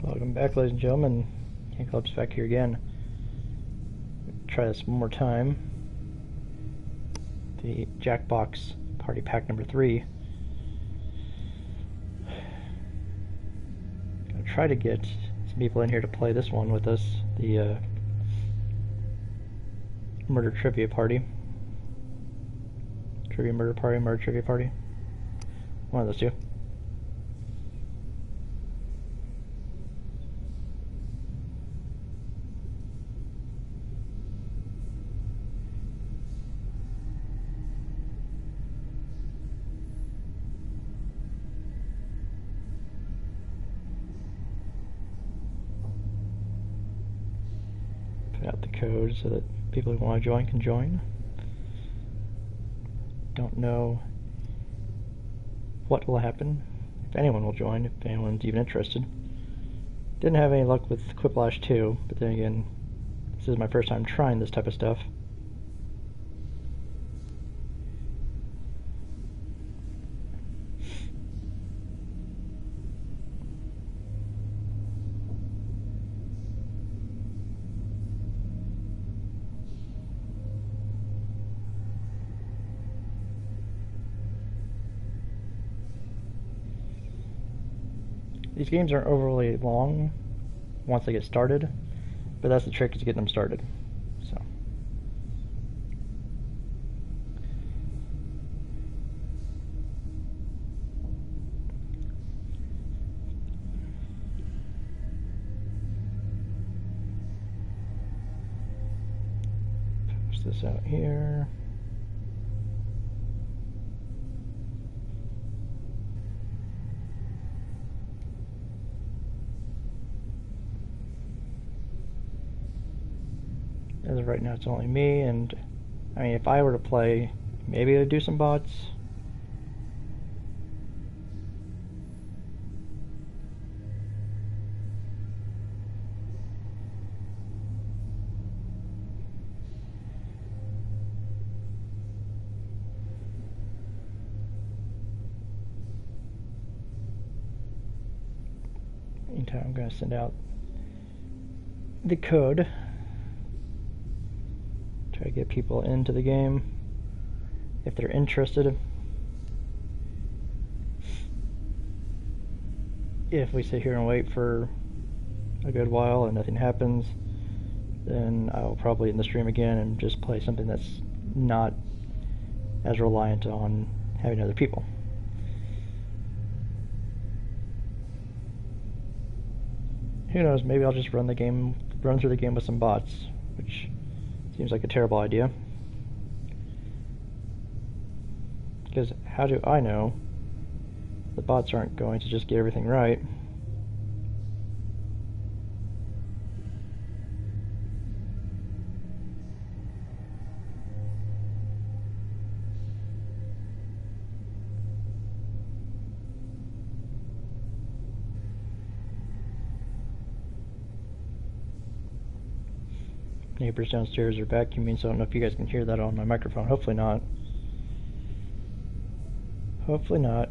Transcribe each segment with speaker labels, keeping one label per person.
Speaker 1: Welcome back, ladies and gentlemen. KingOfClubs back here again. Try this one more time. The JackBox Party Pack number 3. Gonna try to get some people in here to play this one with us. The Murder Trivia Party. Murder Trivia Party. One of those two. Put out the code so that people who want to join can join. Don't know what will happen, if anyone will join, if anyone's even interested. Didn't have any luck with Quiplash 2, but then again, this is my first time trying this type of stuff. These games aren't overly long once they get started, but that's the trick, is to get them started. So push this out here. As of right now, it's only me, and I mean, if I were to play, maybe I'd do some bots. Meantime, I'm going to send out the code. Try to get people into the game if they're interested. If we sit here and wait for a good while and nothing happens, then I'll probably end the stream again and just play something that's not as reliant on having other people. Who knows, maybe I'll just run through the game with some bots, which seems like a terrible idea. Because how do I know the bots aren't going to just get everything right? Neighbors downstairs are vacuuming, so I don't know if you guys can hear that on my microphone. Hopefully not. Hopefully not.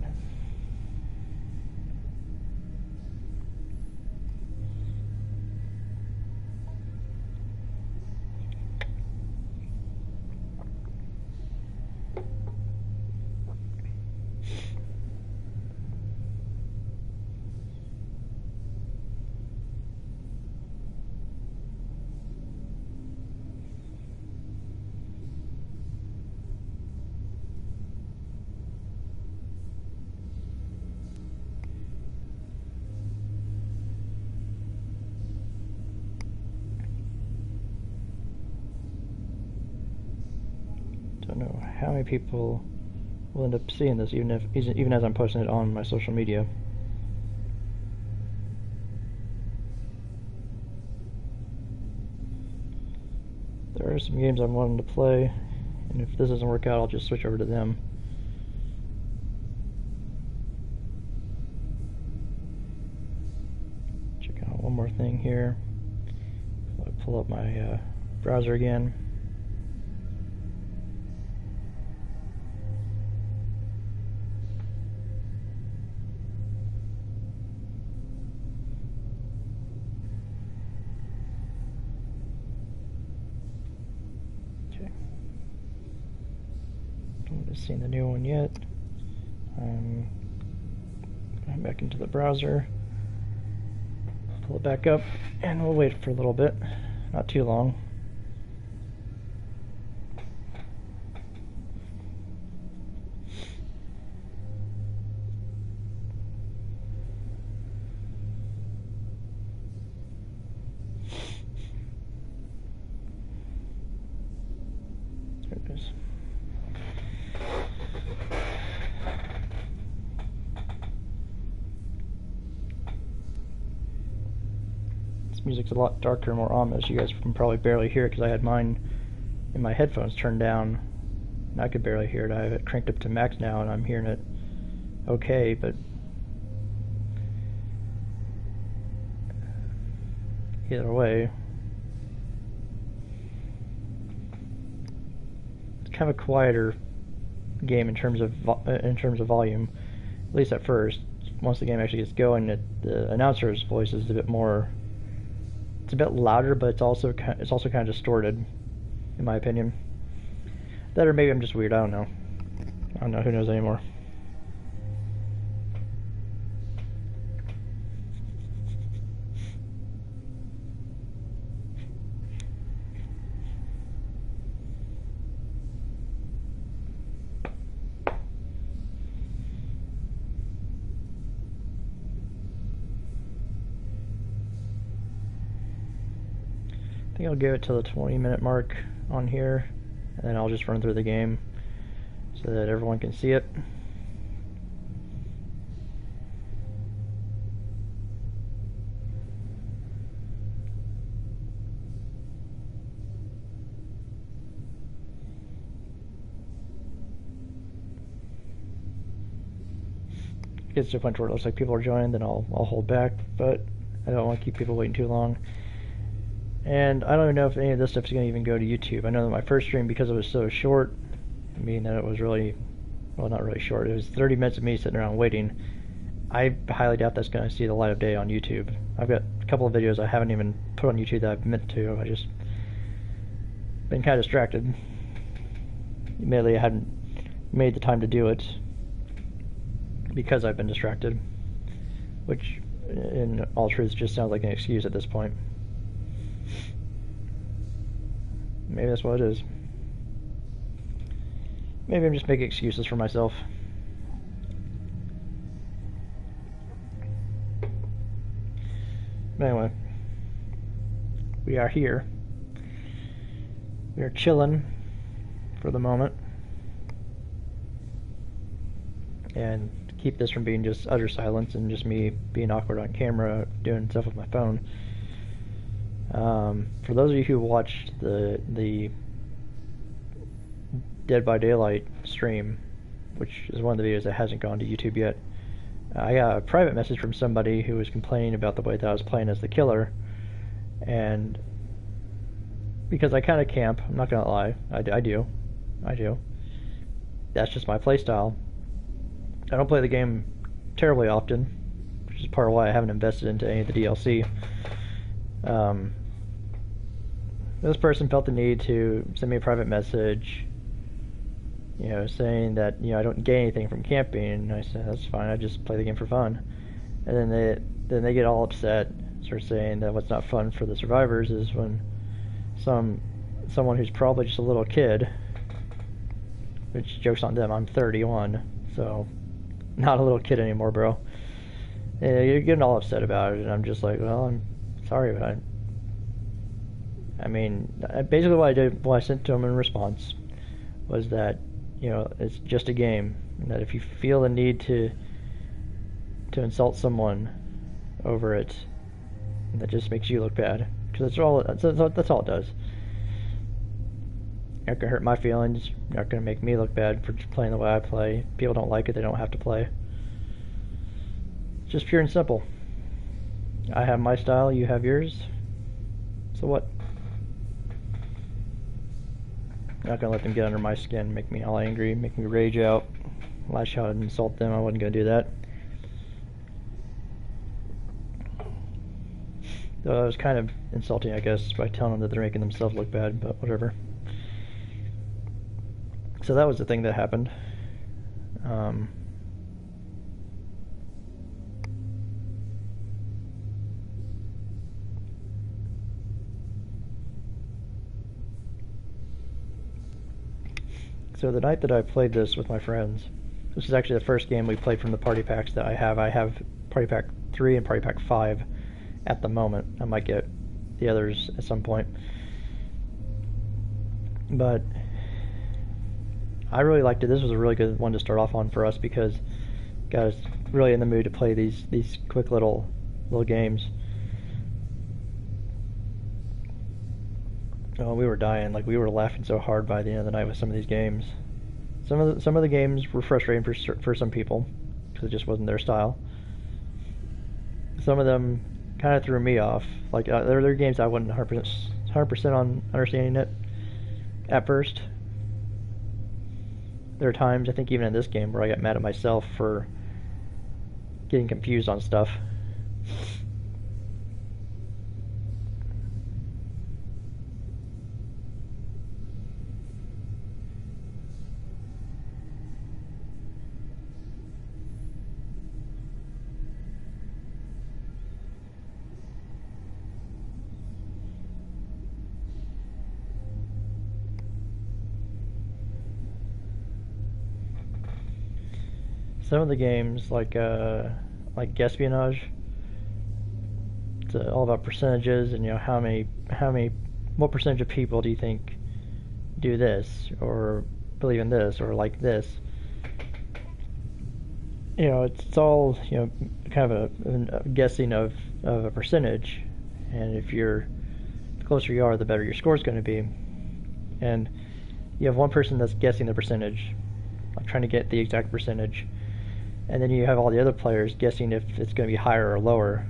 Speaker 1: Don't know how many people will end up seeing this, even as I'm posting it on my social media. There are some games I'm wanting to play, and if this doesn't work out, I'll just switch over to them. Check out one more thing here. I'll pull up my browser again. seen the new one yet. I'm back into the browser. Pull it back up, and we'll wait for a little bit. Not too long. There it is. Music's a lot darker, more ominous. You guys can probably barely hear it because I had mine in my headphones turned down, and I could barely hear it. I have it cranked up to max now, and I'm hearing it okay, but either way, it's kind of a quieter game in terms of volume, at least at first. Once the game actually gets going, the announcer's voice is a bit more. It's a bit louder, but it's also kind of distorted, in my opinion. That, or maybe I'm just weird. I don't know. Who knows anymore. I think I'll give it to the 20-minute mark on here, and then I'll just run through the game so that everyone can see it. If it gets to a point where it looks like people are joining, then I'll hold back, but I don't want to keep people waiting too long. And I don't even know if any of this stuff is going to even go to YouTube. I know that my first stream, because it was so short, meaning that it was really, well, not really short, it was 30 minutes of me sitting around waiting, I highly doubt that's going to see the light of day on YouTube. I've got a couple of videos I haven't even put on YouTube that I've meant to. I just been kind of distracted. Admittedly, I hadn't made the time to do it because I've been distracted, which in all truth just sounds like an excuse at this point. Maybe that's what it is. Maybe I'm just making excuses for myself. But anyway, we are here. We are chilling for the moment. And keep this from being just utter silence and just me being awkward on camera doing stuff with my phone. For those of you who watched the Dead by Daylight stream, which is one of the videos that hasn't gone to YouTube yet, I got a private message from somebody who was complaining about the way that I was playing as the killer, and because I kind of camp, I'm not gonna lie, I do. That's just my playstyle. I don't play the game terribly often, which is part of why I haven't invested into any of the DLC. This person felt the need to send me a private message, saying that, I don't get anything from camping, and I said, that's fine, I just play the game for fun. And then they get all upset, start saying that what's not fun for the survivors is when someone who's probably just a little kid, which joke's on them, I'm 31, so not a little kid anymore, bro. You're getting all upset about it, and I'm just like, well, I'm sorry, but basically what I did, what I sent to them in response was that, it's just a game, and that if you feel the need to insult someone over it, that just makes you look bad, because that's all it does. You're not gonna hurt my feelings. You're not gonna make me look bad for playing the way I play. People don't like it, they don't have to play. It's just pure and simple. I have my style, you have yours. So what? I'm not gonna let them get under my skin, make me all angry, make me rage out, lash out and insult them. I wasn't gonna do that. Though I was kind of insulting, I guess, by telling them that they're making themselves look bad, but whatever. So that was the thing that happened. So the night that I played this with my friends, this is actually the first game we played from the party packs that I have. I have Party Pack 3 and Party Pack 5 at the moment. I might get the others at some point. But I really liked it. This was a really good one to start off on for us because got us really in the mood to play these quick little games. Oh, we were dying. Like, we were laughing so hard by the end of the night with some of these games. Some of the games were frustrating for some people because it just wasn't their style. Some of them kind of threw me off. Like, there are games I wasn't 100% on understanding it at first. There are times, I think even in this game, where I got mad at myself for getting confused on stuff. Some of the games, like Espionage, it's all about percentages and what percentage of people do you think do this or believe in this or like this? It's all kind of a guessing of a percentage, and the closer you are, the better your score is going to be. And you have one person that's guessing the percentage, like trying to get the exact percentage. And then you have all the other players guessing if it's going to be higher or lower.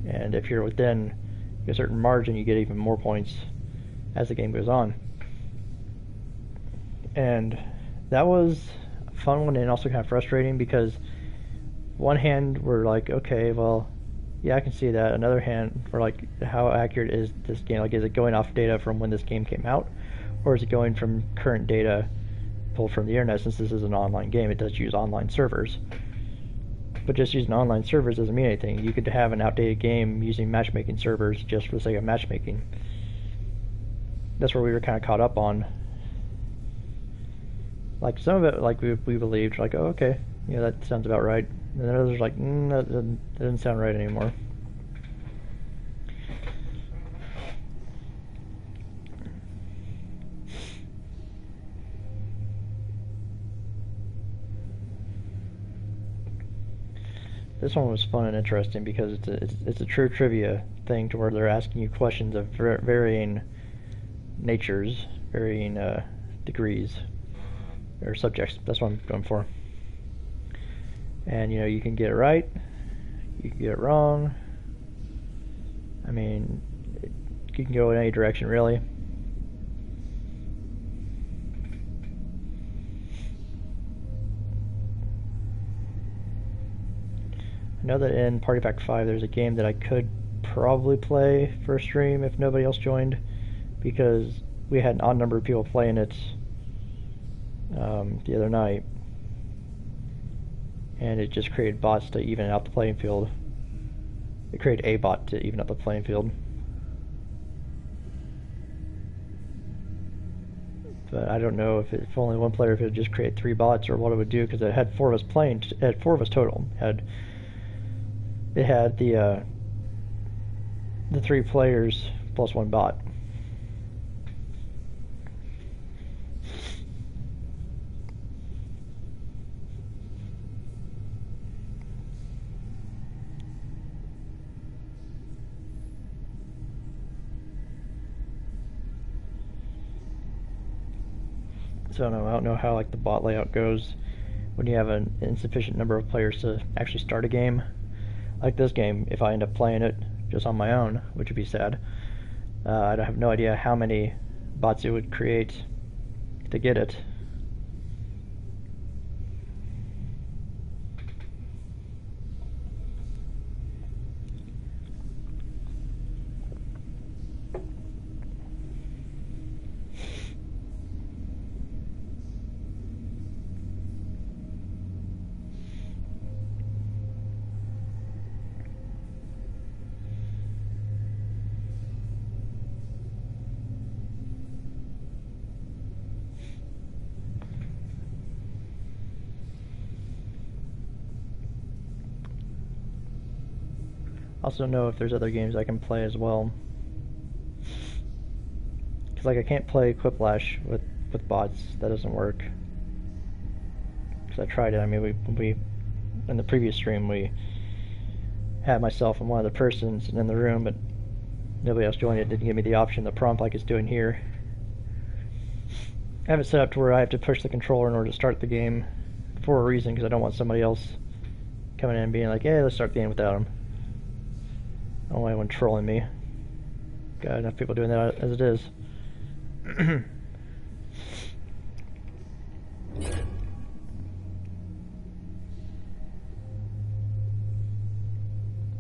Speaker 1: And if you're within a certain margin, you get even more points as the game goes on. And that was a fun one and also kind of frustrating because one hand we're like, okay, well, yeah, I can see that. Another hand, we're like, how accurate is this game? Like, is it going off data from when this game came out? Or is it going from current data pulled from the internet? Since this is an online game, it does use online servers. But just using online servers doesn't mean anything. You could have an outdated game using matchmaking servers just for the sake of matchmaking. That's where we were kind of caught up on. Like, some of it, like, we believed, like, oh, okay, yeah, that sounds about right. And then others like, that doesn't sound right anymore. This one was fun and interesting because it's a true trivia thing to where they're asking you questions of varying natures, varying degrees, or subjects. That's what I'm going for. And you can get it right, you can get it wrong. I mean, you can go in any direction really. I know that in Party Pack 5 there's a game that I could probably play for a stream if nobody else joined, because we had an odd number of people playing it the other night, and it just created bots to even out the playing field. It created a bot to even out the playing field. But I don't know if only one player, if it would just create 3 bots or what it would do, because it had 4 of us playing. It had 4 of us total. It had the 3 players plus 1 bot. So I don't know how like the bot layout goes when you have an insufficient number of players to actually start a game. Like this game, if I end up playing it just on my own, which would be sad, I have no idea how many bots it would create to get it. also don't know if there's other games I can play as well. Because like I can't play Quiplash with bots. That doesn't work. Because I tried it. I mean, we in the previous stream we had myself and one other person sitting in the room, but nobody else joined. It didn't give me the option, the prompt like it's doing here. I have it set up to where I have to push the controller in order to start the game for a reason, because I don't want somebody else coming in and being like, "Hey, let's start the game without him." I don't want anyone trolling me. Got enough people doing that as it is.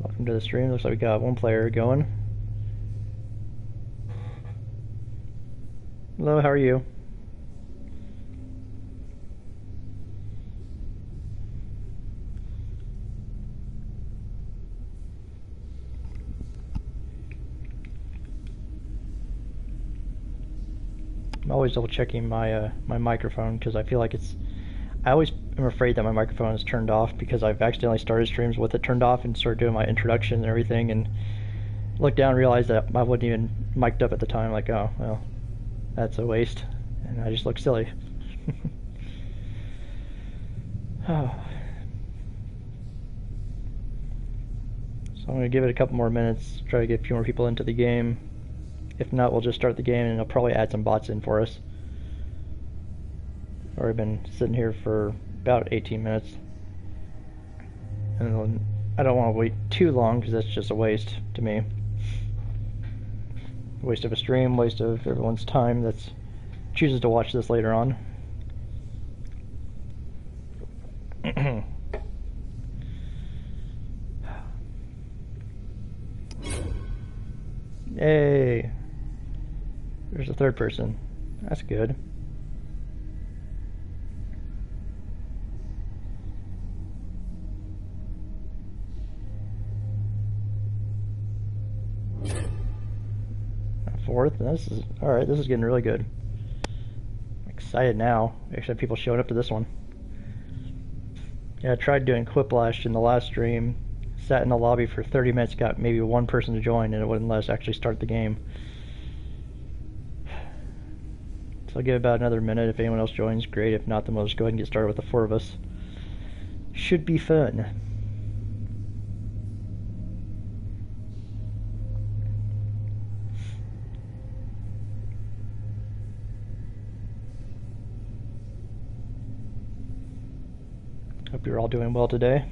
Speaker 1: Welcome to the stream. Looks like we got one player going. Hello, how are you? I'm always double checking my my microphone because I feel like I always am afraid that my microphone is turned off because I've accidentally started streams with it turned off and started doing my introduction and everything, and looked down and realized that I wasn't even mic'd up at the time. Like, oh well, that's a waste, and I just look silly. Oh. So I'm gonna give it a couple more minutes, try to get a few more people into the game. If not, we'll just start the game and I'll probably add some bots in for us. Already been sitting here for about 18 minutes. And I don't want to wait too long because that's just a waste to me. Waste of a stream, waste of everyone's time that chooses to watch this later on. Yay! There's a third person. That's good. A fourth. This is alright. This is getting really good. I'm excited now. We actually have people showing up to this one. Yeah, I tried doing Quiplash in the last stream. Sat in the lobby for 30 minutes, got maybe one person to join, and it wouldn't let us actually start the game. So I'll give it about another minute. If anyone else joins, great. If not, then we'll just go ahead and get started with the four of us. Should be fun. Hope you're all doing well today.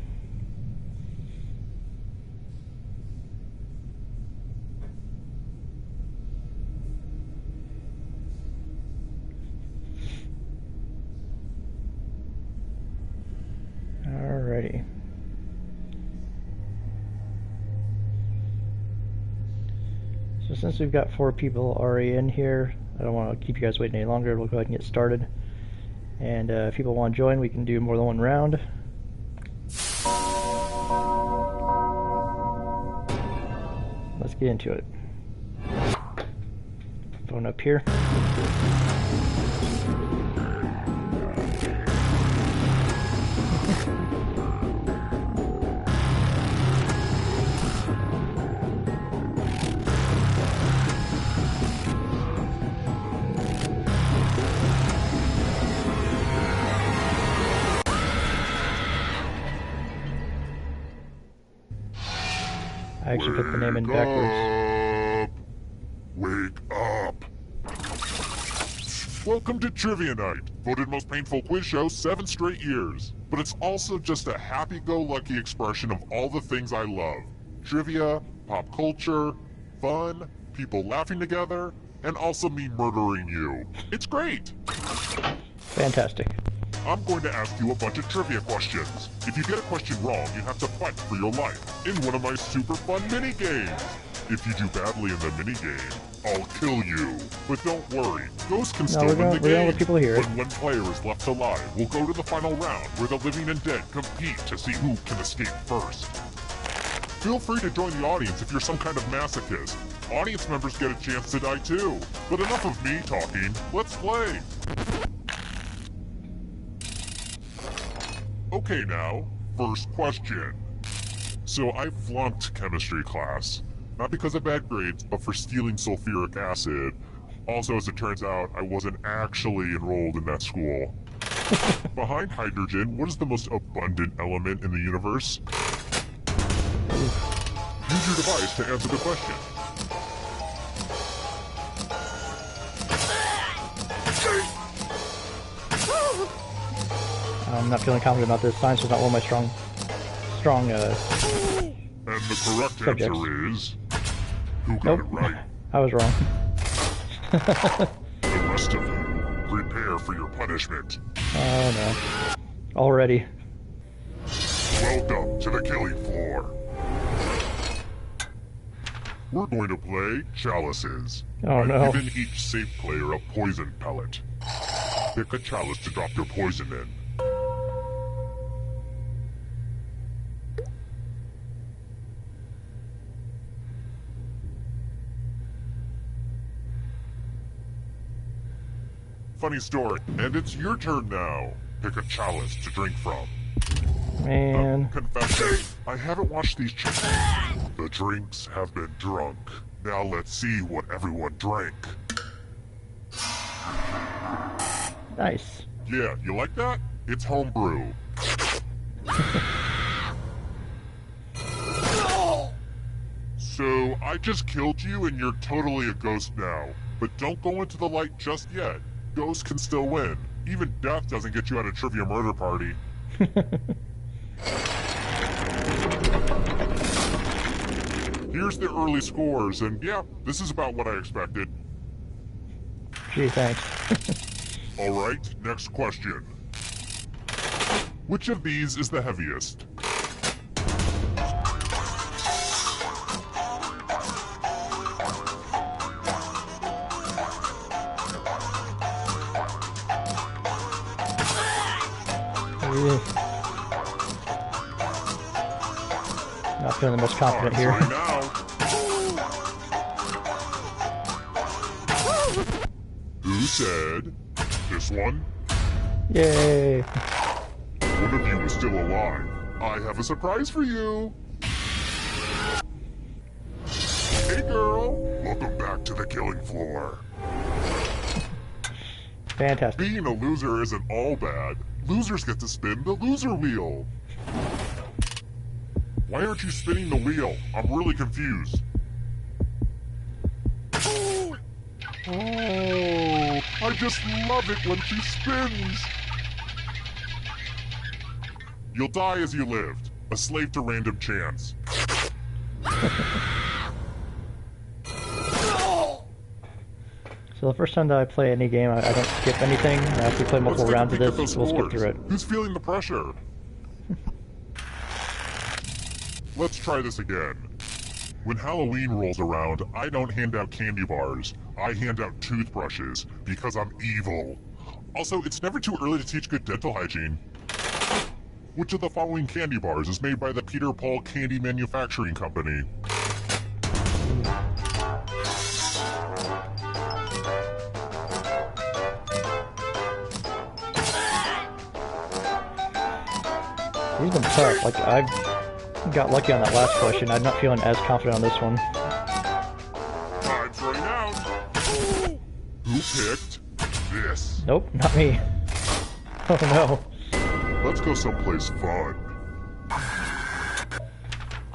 Speaker 1: Alrighty. So since we've got 4 people already in here, I don't want to keep you guys waiting any longer. We'll go ahead and get started. And if people want to join, we can do more than one round. Let's get into it. Phone up here. I actually put the name in backwards.
Speaker 2: Wake up! Welcome to Trivia Night, voted most painful quiz show 7 straight years. But it's also just a happy-go-lucky expression of all the things I love. Trivia, pop culture, fun, people laughing together, and also me murdering you. It's great!
Speaker 1: Fantastic.
Speaker 2: I'm going to ask you a bunch of trivia questions. If you get a question wrong, you have to fight for your life in one of my super fun mini-games. If you do badly in the mini-game, I'll kill you. But don't worry, ghosts can still win the game.
Speaker 1: People here.
Speaker 2: But one player is left alive, we'll go to the final round where the living and dead compete to see who can escape first. Feel free to join the audience if you're some kind of masochist. Audience members get a chance to die too. But enough of me talking, let's play. Okay now, first question. So I flunked chemistry class. Not because of bad grades, but for stealing sulfuric acid. Also, as it turns out, I wasn't actually enrolled in that school. Behind hydrogen, what is the most abundant element in the universe? Use your device to answer the question.
Speaker 1: I'm not feeling confident about this. Science was not one of my strong
Speaker 2: And the correct
Speaker 1: subjects.
Speaker 2: answer is... Who got it right?
Speaker 1: I was wrong.
Speaker 2: The rest of you, prepare for your punishment.
Speaker 1: Oh no. Already.
Speaker 2: Welcome to the killing floor. We're going to play Chalices.
Speaker 1: Oh
Speaker 2: I've
Speaker 1: no.
Speaker 2: given each safe player a poison pellet. Pick a chalice to drop your poison in. Funny story, and it's your turn now. Pick a chalice to drink from.
Speaker 1: Man.
Speaker 2: Confession, I haven't watched these chalices. The drinks have been drunk. Now let's see what everyone drank.
Speaker 1: Nice.
Speaker 2: Yeah, you like that? It's homebrew. So, I just killed you and you're totally a ghost now. But don't go into the light just yet. Ghosts can still win. Even death doesn't get you out of trivia murder party. Here's the early scores, and yeah, this is about what I expected.
Speaker 1: Gee, thanks.
Speaker 2: Alright, next question. Which of these is the heaviest?
Speaker 1: Not feeling the most confident here.
Speaker 2: Right now. Who said this one?
Speaker 1: Yay!
Speaker 2: One of you is still alive. I have a surprise for you. Hey girl, welcome back to the killing floor.
Speaker 1: Fantastic.
Speaker 2: Being a loser isn't all bad. Losers get to spin the loser wheel. Why aren't you spinning the wheel? I'm really confused. Oh, I just love it when she spins. You'll die as you lived, a slave to random chance.
Speaker 1: So the first time that I play any game, I don't skip anything. If we play multiple rounds of this, we'll skip through it.
Speaker 2: Who's feeling the pressure? Let's try this again. When Halloween rolls around, I don't hand out candy bars. I hand out toothbrushes, because I'm evil. Also, it's never too early to teach good dental hygiene. Which of the following candy bars is made by the Peter Paul Candy Manufacturing Company?
Speaker 1: These have been tough. Like, I got lucky on that last question. I'm not feeling as confident on this one.
Speaker 2: Time's running out. Who picked this?
Speaker 1: Nope, not me. Oh no.
Speaker 2: Let's go someplace fun.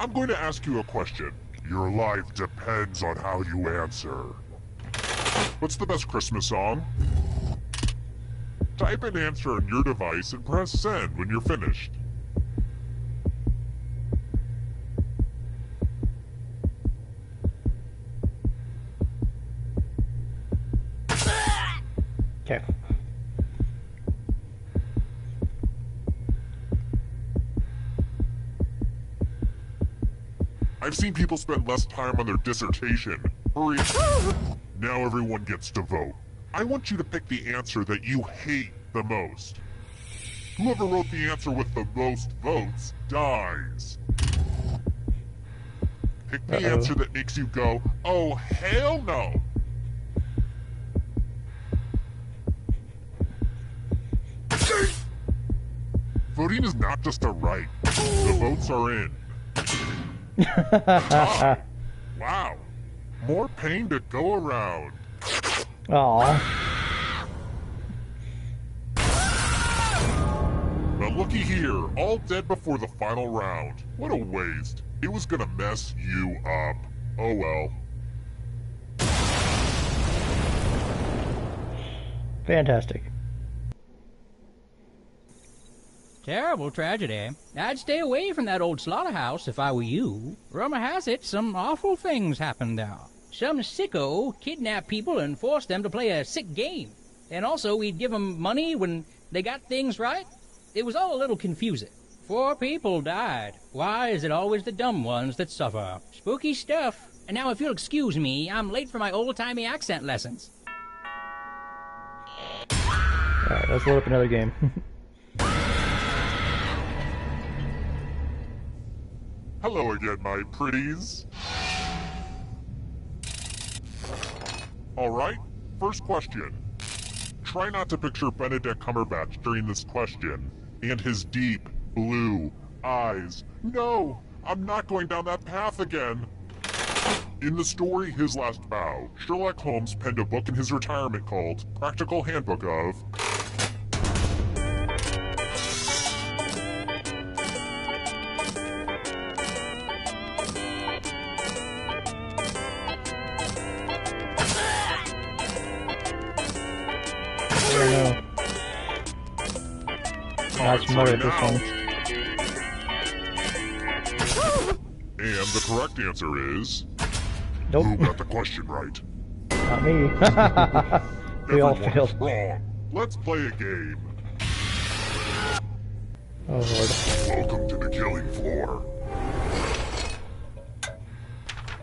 Speaker 2: I'm going to ask you a question. Your life depends on how you answer. What's the best Christmas song? Type an answer on your device and press send when you're finished.
Speaker 1: Okay.
Speaker 2: I've seen people spend less time on their dissertation. Hurry. Now everyone gets to vote. I want you to pick the answer that you hate the most. Whoever wrote the answer with the most votes dies. Pick the answer that makes you go, oh hell no! Voting is not just a right. The votes are in. Ah, wow. More pain to go around.
Speaker 1: Aw.
Speaker 2: But looky here, all dead before the final round. What a waste. It was gonna mess you up. Oh well.
Speaker 1: Fantastic.
Speaker 3: Terrible tragedy. I'd stay away from that old slaughterhouse if I were you. Rumor has it some awful things happened there. Some sicko kidnapped people and forced them to play a sick game. And also, we'd give them money when they got things right. It was all a little confusing. 4 people died. Why is it always the dumb ones that suffer? Spooky stuff. And now, if you'll excuse me, I'm late for my old-timey accent lessons.
Speaker 1: Alright, let's load up another game.
Speaker 2: Hello again, my pretties. Alright, first question. Try not to picture Benedict Cumberbatch during this question, and his deep, blue eyes. No, I'm not going down that path again. In the story His Last Bow, Sherlock Holmes penned a book in his retirement called Practical Handbook of...
Speaker 1: Not familiar with this one.
Speaker 2: And the correct answer is...
Speaker 1: Nope.
Speaker 2: Who got the question right?
Speaker 1: Not me. We all
Speaker 2: Everyone's
Speaker 1: failed.
Speaker 2: wrong. Let's play a game.
Speaker 1: Oh lord.
Speaker 2: Welcome to the killing floor.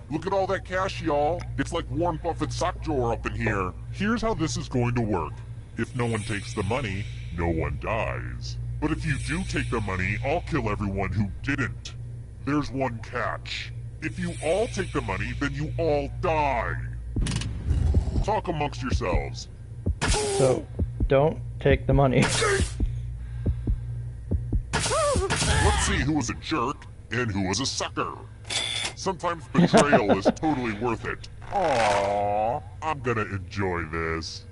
Speaker 2: Look at all that cash, y'all. It's like Warren Buffett's sock drawer up in here. Here's how this is going to work. If no one takes the money, no one dies. But if you do take the money, I'll kill everyone who didn't. There's one catch. If you all take the money, then you all die. Talk amongst yourselves.
Speaker 1: So, don't take the money.
Speaker 2: Let's see who was a jerk and who was a sucker. Sometimes betrayal is totally worth it. Aww, I'm gonna enjoy this.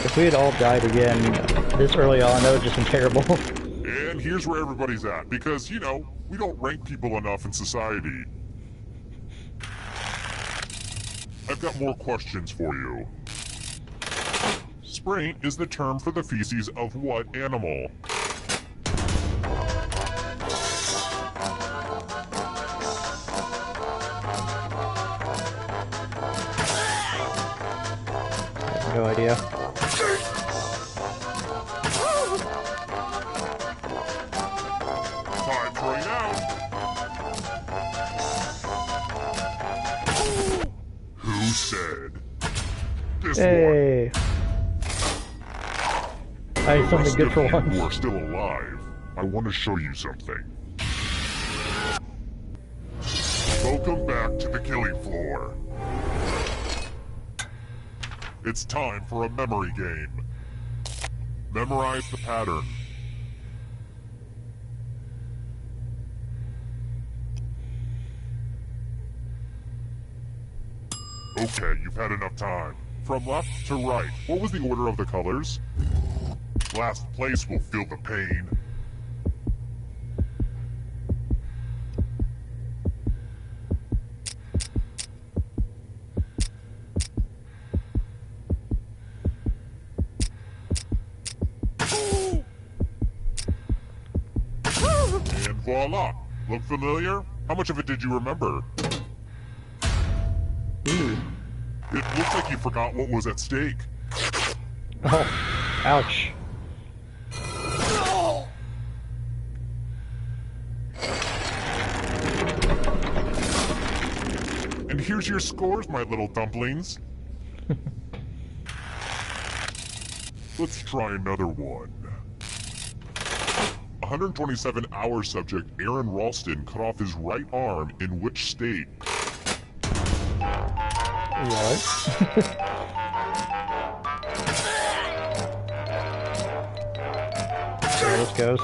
Speaker 1: If we had all died again this early on, that would just been terrible.
Speaker 2: And here's where everybody's at, because, you know, we don't rank people enough in society. I've got more questions for you. Sprain is the term for the feces of what animal?
Speaker 1: No idea.
Speaker 2: Time's running out. Who said? This
Speaker 1: Hey! I had something good for
Speaker 2: one.
Speaker 1: once.
Speaker 2: Who are still alive, I want to show you something. Welcome back to the killing floor. It's time for a memory game. Memorize the pattern. Okay, you've had enough time. From left to right, what was the order of the colors? Last place will feel the pain. And voila! Look familiar? How much of it did you remember?
Speaker 1: Ooh.
Speaker 2: It looks like you forgot what was at stake.
Speaker 1: Oh, ouch.
Speaker 2: And here's your scores, my little dumplings. Let's try another one. 127-hour subject Aaron Ralston cut off his right arm in which state?
Speaker 1: What? how this goes.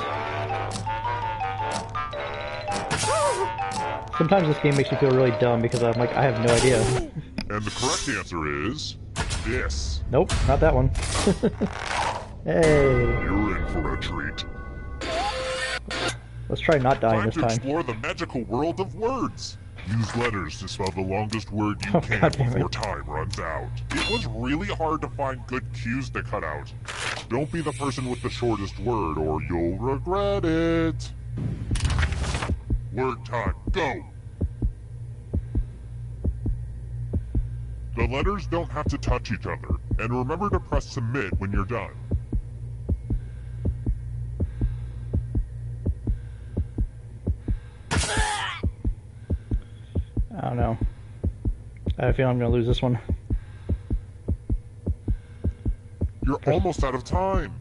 Speaker 1: Sometimes this game makes me feel really dumb because I'm like, I have no idea.
Speaker 2: And the correct answer is this.
Speaker 1: Nope, not that one. Hey.
Speaker 2: You're in for a treat.
Speaker 1: Let's try not dying this
Speaker 2: Time to
Speaker 1: time.
Speaker 2: explore the magical world of words. Use letters to spell the longest word you
Speaker 1: Oh,
Speaker 2: can
Speaker 1: God damn
Speaker 2: before
Speaker 1: it.
Speaker 2: time runs out. It was really hard to find good cues to cut out. Don't be the person with the shortest word or you'll regret it. Word time, go! The letters don't have to touch each other, and remember to press submit when you're done.
Speaker 1: I don't know. I feel I'm gonna lose this one.
Speaker 2: You're almost out of time.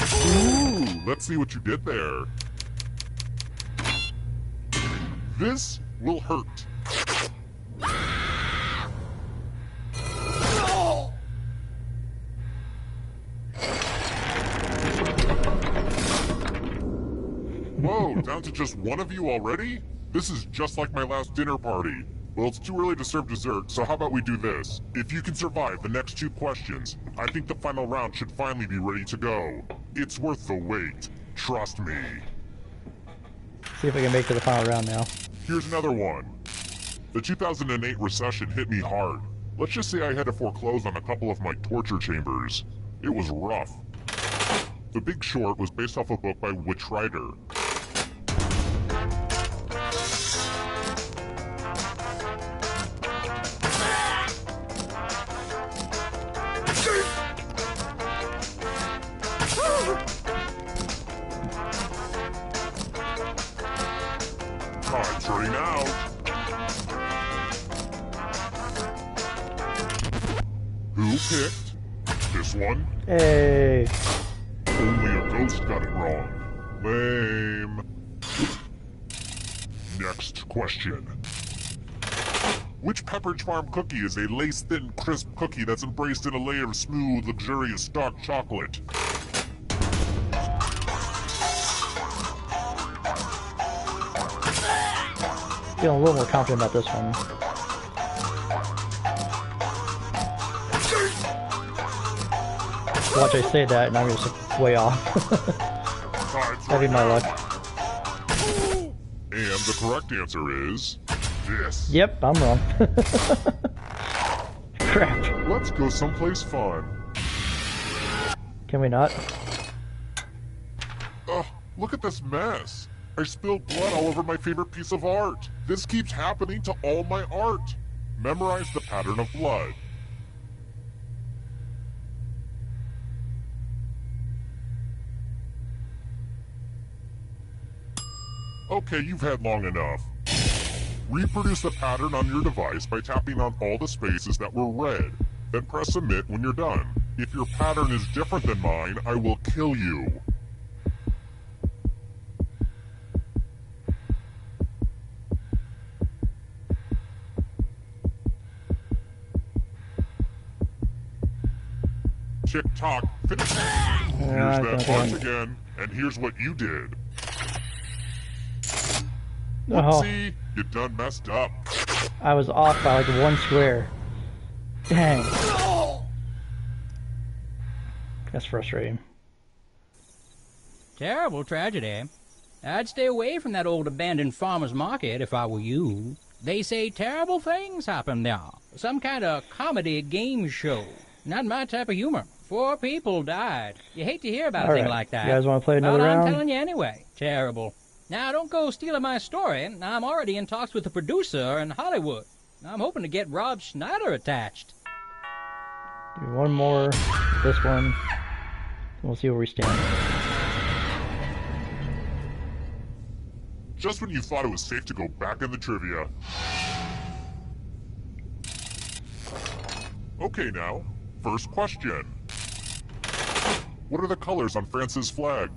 Speaker 2: Ooh, let's see what you did there. This will hurt. Whoa, down to just one of you already? This is just like my last dinner party. Well, it's too early to serve dessert, so how about we do this? If you can survive the next 2 questions, I think the final round should finally be ready to go. It's worth the wait. Trust me.
Speaker 1: See if I can make it to the final round now.
Speaker 2: Here's another one. The 2008 recession hit me hard. Let's just say I had to foreclose on a couple of my torture chambers. It was rough. The Big Short was based off a book by which writer? Time's running out. Who picked this one?
Speaker 1: Hey.
Speaker 2: Only a ghost got it wrong. Lame. Next question. Which Pepperidge Farm cookie is a lace-thin, crisp cookie that's embraced in a layer of smooth, luxurious dark chocolate?
Speaker 1: Feeling a little more confident about this one. Watch I say that and I'm just way off. That'd be my luck.
Speaker 2: And the correct answer is this.
Speaker 1: Yep, I'm wrong. Crap.
Speaker 2: Let's go someplace fun.
Speaker 1: Can we not?
Speaker 2: Ugh, look at this mess. I spilled blood all over my favorite piece of art. This keeps happening to all my art. Memorize the pattern of blood. Okay, you've had long enough. Reproduce the pattern on your device by tapping on all the spaces that were red. Then press submit when you're done. If your pattern is different than mine, I will kill you. Tick-tock, finish. Here's that part again, and here's what you did. Whoopsie, you done messed up.
Speaker 1: I was off by like 1 square. Dang. That's frustrating.
Speaker 3: Terrible tragedy. I'd stay away from that old abandoned farmer's market if I were you. They say terrible things happen there. Some kind of comedy game show. Not my type of humor. 4 people died. You hate to hear about a thing like that.
Speaker 1: You guys want to play another
Speaker 3: But
Speaker 1: round?
Speaker 3: I'm telling you anyway. Terrible. Now, don't go stealing my story. I'm already in talks with the producer in Hollywood. I'm hoping to get Rob Schneider attached.
Speaker 1: Do one more. This one. We'll see where we stand.
Speaker 2: Just when you thought it was safe to go back in the trivia. Okay now, first question. What are the colors on France's flag?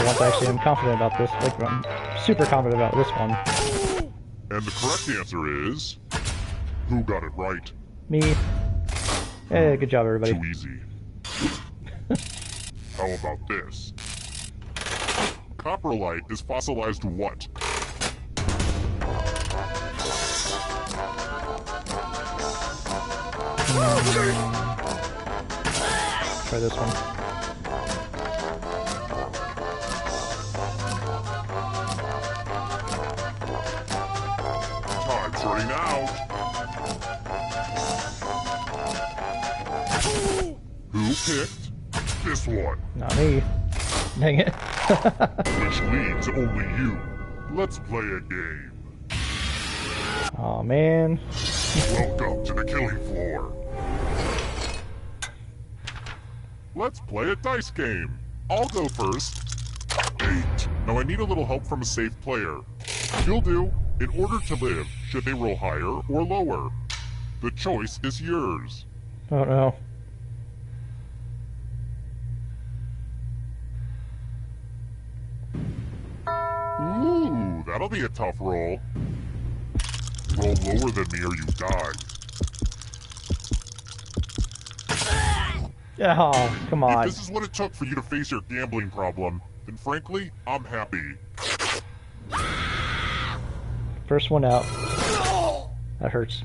Speaker 1: for once actually I'm confident about this. Like, I'm super confident about this one.
Speaker 2: And the correct answer is... Who got it right?
Speaker 1: Me. Hey, good job, everybody.
Speaker 2: Too easy. How about this? Coprolite is fossilized what?
Speaker 1: Try this one.
Speaker 2: Time's running out. Who picked this one?
Speaker 1: Not me. Dang it.
Speaker 2: Which leads only you. Let's play a game.
Speaker 1: Aw, man.
Speaker 2: Welcome to the killing floor. Let's play a dice game. I'll go first. 8. Now I need a little help from a safe player. You'll do. In order to live, should they roll higher or lower? The choice is yours.
Speaker 1: Oh no.
Speaker 2: Ooh, that'll be a tough roll. Roll lower than me or you die.
Speaker 1: Oh, come
Speaker 2: If
Speaker 1: on.
Speaker 2: this is what it took for you to face your gambling problem, then frankly, I'm happy.
Speaker 1: First one out. That hurts.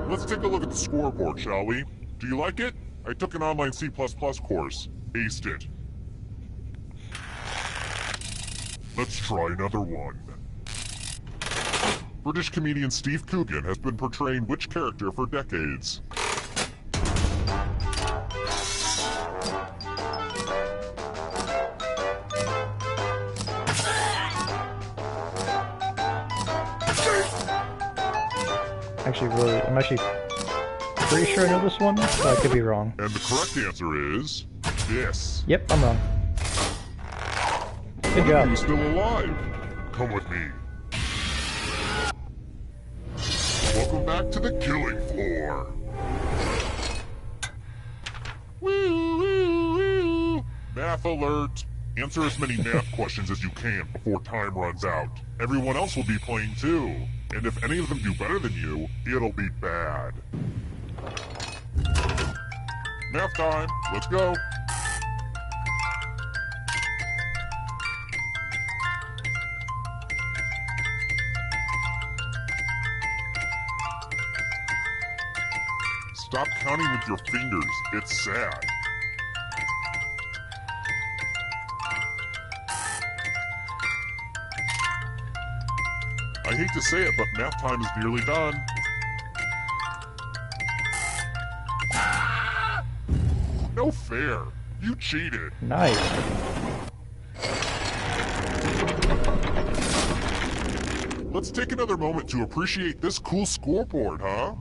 Speaker 2: Let's take a look at the scoreboard, shall we? Do you like it? I took an online C++ course. Aced it. Let's try another one. British comedian Steve Coogan has been portraying which character for decades?
Speaker 1: I'm actually pretty sure I know this one, but I could be wrong.
Speaker 2: And the correct answer is this.
Speaker 1: Yep, I'm wrong. Good
Speaker 2: One of
Speaker 1: job.
Speaker 2: you is still alive. Come with me. Welcome back to the killing floor. Woo, woo, woo. Math alert. Answer as many math questions as you can before time runs out. Everyone else will be playing too. And if any of them do better than you, it'll be bad. Math time. Let's go. Stop counting with your fingers. It's sad. I hate to say it, but math time is nearly done. No fair. You cheated.
Speaker 1: Nice.
Speaker 2: Let's take another moment to appreciate this cool scoreboard, huh?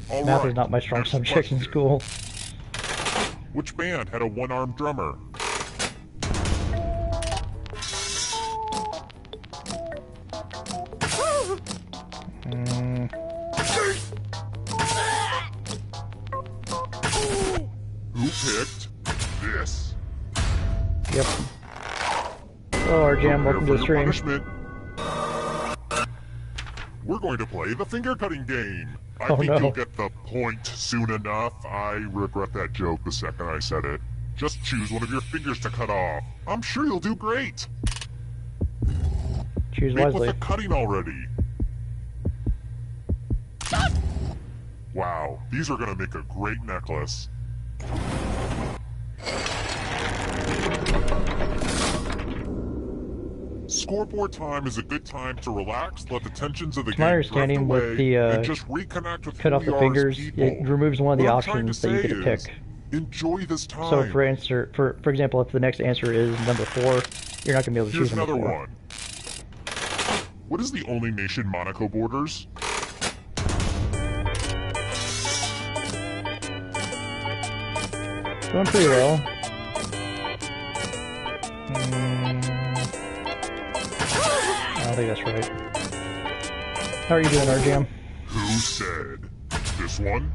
Speaker 2: All
Speaker 1: Math
Speaker 2: right,
Speaker 1: is not my strong
Speaker 2: next
Speaker 1: subject in
Speaker 2: question.
Speaker 1: school.
Speaker 2: Which band had a one-armed drummer? Who picked this?
Speaker 1: Yep. Oh, our jam, welcome to the stream.
Speaker 2: Punishment. We're going to play the finger cutting game. I
Speaker 1: Oh,
Speaker 2: think
Speaker 1: no.
Speaker 2: you'll get the point soon enough. I regret that joke the second I said it. Just choose one of your fingers to cut off. I'm sure you'll do great.
Speaker 1: Choose
Speaker 2: Make with
Speaker 1: wisely.
Speaker 2: the cutting already. Wow, these are gonna make a great necklace. Scoreboard time is a good time to relax, let the tensions of the
Speaker 1: My
Speaker 2: game drift
Speaker 1: understanding with
Speaker 2: away,
Speaker 1: the,
Speaker 2: and just reconnect with
Speaker 1: cut
Speaker 2: who
Speaker 1: off
Speaker 2: we
Speaker 1: the
Speaker 2: are
Speaker 1: fingers,
Speaker 2: as people.
Speaker 1: it removes one of the
Speaker 2: What I'm trying
Speaker 1: options that you
Speaker 2: say
Speaker 1: get to
Speaker 2: is,
Speaker 1: pick.
Speaker 2: enjoy this time.
Speaker 1: So for example, if the next answer is number 4, you're not gonna be able to
Speaker 2: Here's
Speaker 1: choose number
Speaker 2: another
Speaker 1: 4.
Speaker 2: one. What is the only nation Monaco borders?
Speaker 1: Going pretty well. I don't think that's right. How are you doing, RGM?
Speaker 2: Who said? This one?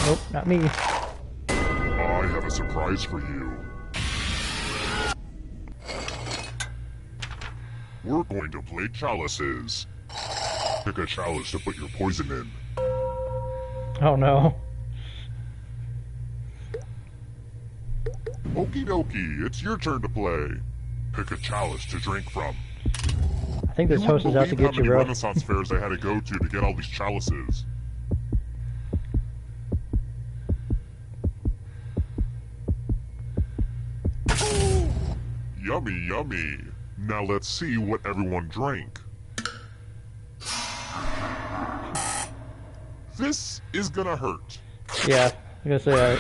Speaker 1: Nope, not me.
Speaker 2: I have a surprise for you. We're going to play chalices. Pick a chalice to put your poison in.
Speaker 1: Oh no.
Speaker 2: Okie dokie, it's your turn to play. Pick a chalice to drink from.
Speaker 1: I think this host is out to get you,
Speaker 2: how many
Speaker 1: bro.
Speaker 2: Renaissance fairs I had to go to get all these chalices. Yummy, yummy. Now let's see what everyone drank. This is gonna hurt.
Speaker 1: Yeah, I'm gonna say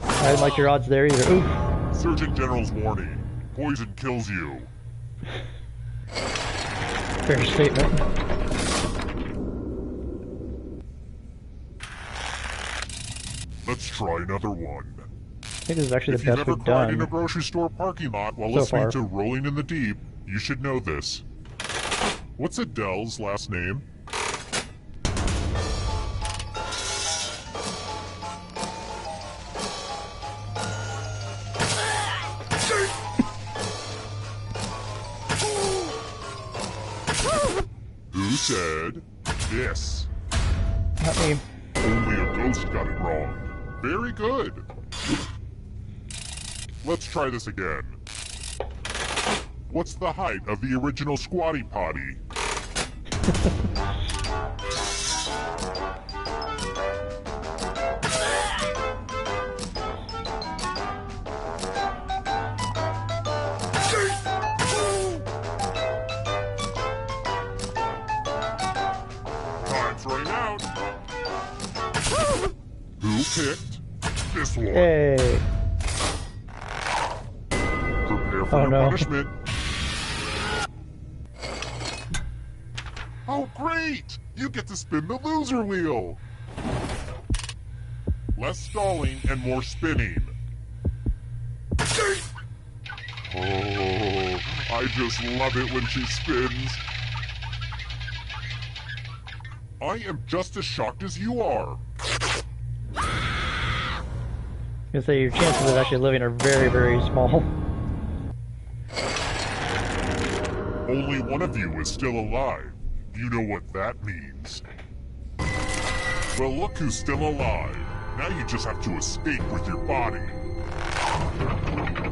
Speaker 1: I didn't like your odds there either. Oof.
Speaker 2: Surgeon General's warning. Poison kills you.
Speaker 1: Fair statement.
Speaker 2: Let's try another one.
Speaker 1: I think this is actually
Speaker 2: If
Speaker 1: the
Speaker 2: you've
Speaker 1: best
Speaker 2: ever
Speaker 1: we've
Speaker 2: cried in a
Speaker 1: done.
Speaker 2: grocery store parking lot while
Speaker 1: so
Speaker 2: listening
Speaker 1: far.
Speaker 2: to Rolling in the Deep, you should know this. What's Adele's last name? Who said this?
Speaker 1: Not me.
Speaker 2: Only a ghost got it wrong. Very good. Let's try this again. What's the height of the original Squatty Potty? Time's running out. Who picked this one?
Speaker 1: Hey.
Speaker 2: Prepare for
Speaker 1: Oh,
Speaker 2: your
Speaker 1: no.
Speaker 2: punishment. Oh, great! You get to spin the loser wheel. Less stalling and more spinning. Oh, I just love it when she spins. I am just as shocked as you are.
Speaker 1: I'm gonna say your chances of actually living are very, very small.
Speaker 2: Only one of you is still alive. You know what that means. Well, look who's still alive. Now you just have to escape with your body.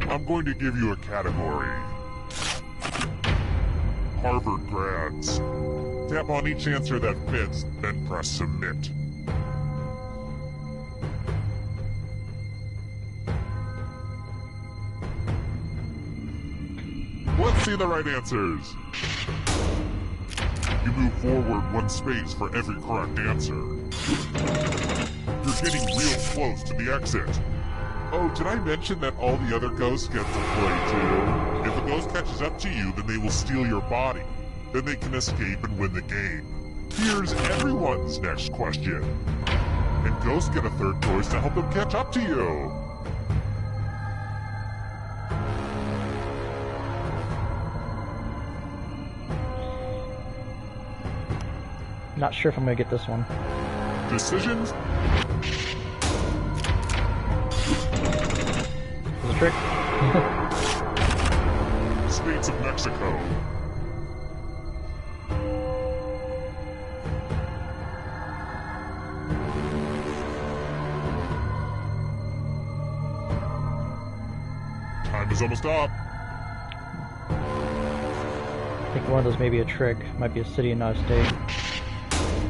Speaker 2: I'm going to give you a category. Harvard grads. Tap on each answer that fits, then press submit. Let's see the right answers. You move forward one space for every correct answer. You're getting real close to the exit. Oh, did I mention that all the other ghosts get to play too? If a ghost catches up to you, then they will steal your body. Then they can escape and win the game. Here's everyone's next question. And ghosts get a third choice to help them catch up to you.
Speaker 1: Not sure if I'm gonna get this one.
Speaker 2: Decisions?
Speaker 1: Is it a trick?
Speaker 2: States of Mexico. Time is almost up.
Speaker 1: I think one of those may be a trick. Might be a city and not a state.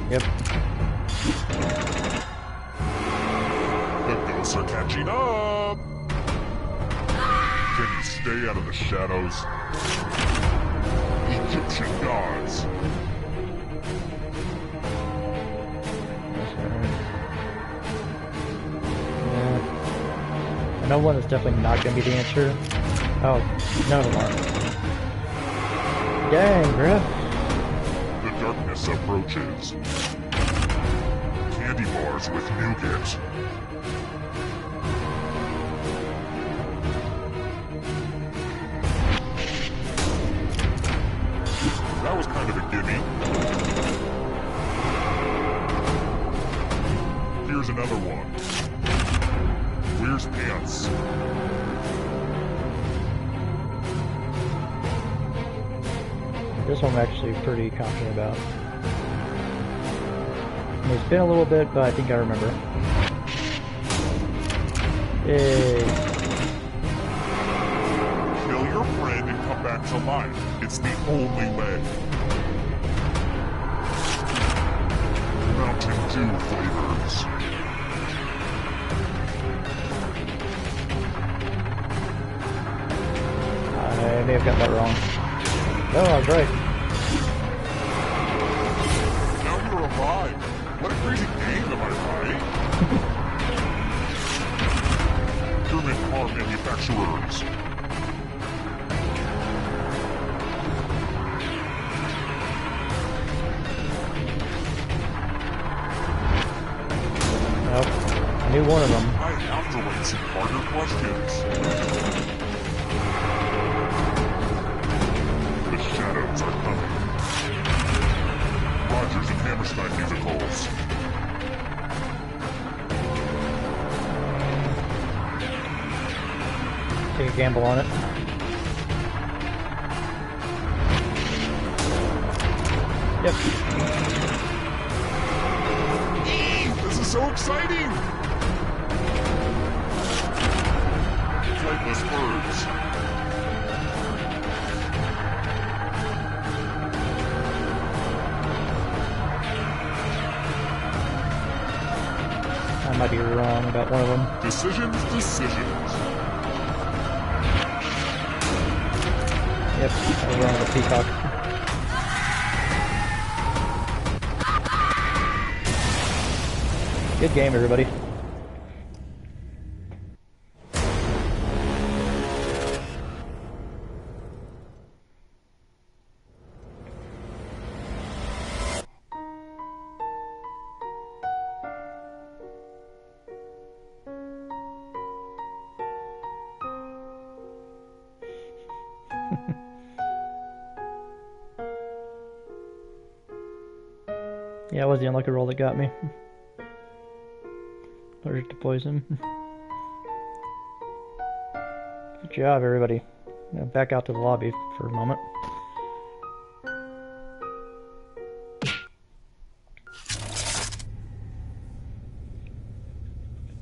Speaker 1: Yep.
Speaker 2: The ghosts are catching up. Can you stay out of the shadows? Egyptian gods.
Speaker 1: Yeah. I know one is definitely not going to be the answer. Oh, none of them are. Dang, bruh.
Speaker 2: The darkness approaches. Candy bars with nougat. That was kind of a gimme. here's another one. Where's Pants?
Speaker 1: This one I'm actually pretty confident about. It's been a little bit, but I think I remember. Yay.
Speaker 2: Kill your friend and come back to life. It's the only way. Mountain Dew flavors.
Speaker 1: I may have got that wrong. No, I was right.
Speaker 2: Now you're alive. What a crazy game, am I right? German car manufacturers.
Speaker 1: Nope. I knew one of them.
Speaker 2: I have to write some harder questions. The shadows are coming. Rogers and Hammerstein musicals.
Speaker 1: Take a gamble on it. Yep.
Speaker 2: This is so exciting! Flightless birds.
Speaker 1: I might be wrong about one of them.
Speaker 2: Decisions.
Speaker 1: Yep, I was wrong with the peacock. Good game, everybody. Yeah, it was the unlucky roll that got me. Allergic to poison. Good job, everybody. Now back out to the lobby for a moment.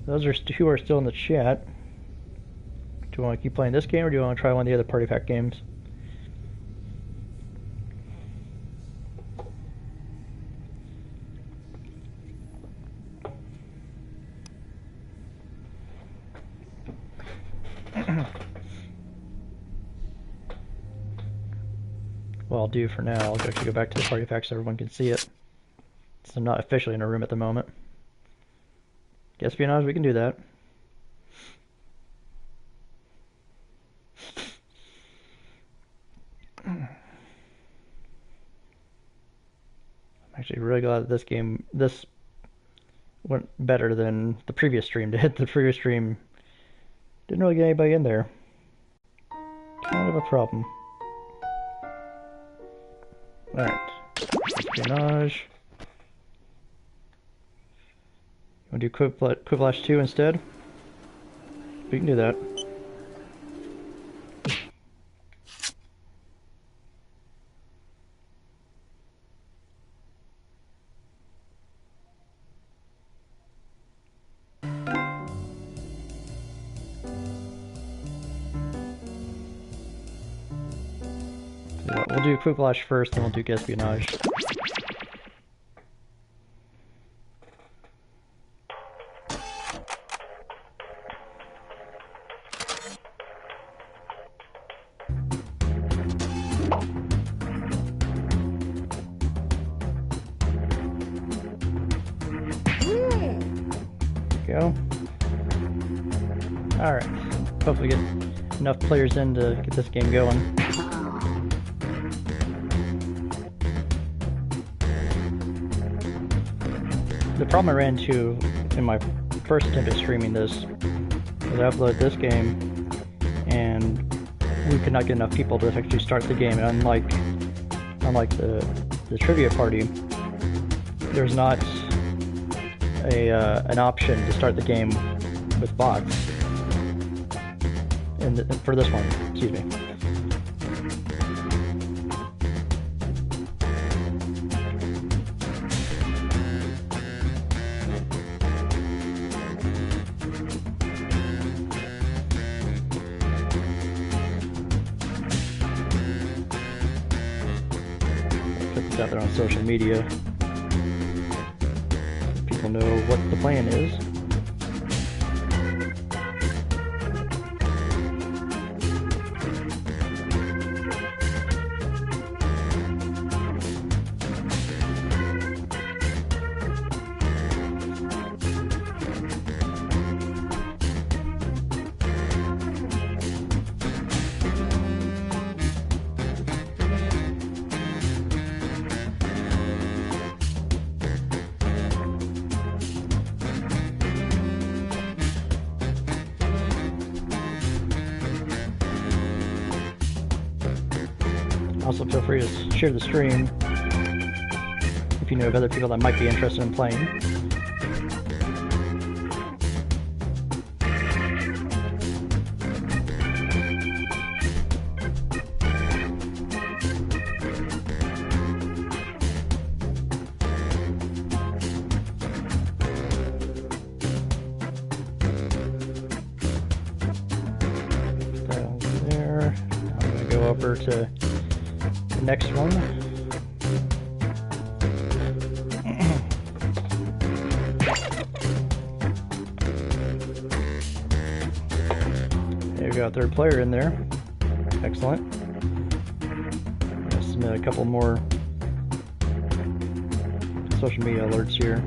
Speaker 1: Those are who are still in the chat. Do you want to keep playing this game, or do you want to try one of the other Party Pack games? Well, I'll do for now. I'll actually go back to the Party Pack so everyone can see it. So I'm not officially in a room at the moment. Espionage, we can do that. I'm actually really glad that this went better than the previous stream did. The previous stream didn't really get anybody in there. Kind of a problem. Alright. Espionage. You want to do Quiplash 2 instead? We can do that. We'll do Quiplash first, then we'll do Espionage. Go. Alright. Hopefully get enough players in to get this game going. The problem I ran into in my first attempt at streaming this was I uploaded this game and we could not get enough people to actually start the game, and unlike the trivia party, there's not an option to start the game with bots. For this one, excuse me. Put this out there on social media. People know what the plan is. Also, feel free to share the stream if you know of other people that might be interested in playing. Down there. I'm going to go over to the next one. There we go, third player in there. Excellent. I'm gonna submit a couple more social media alerts here.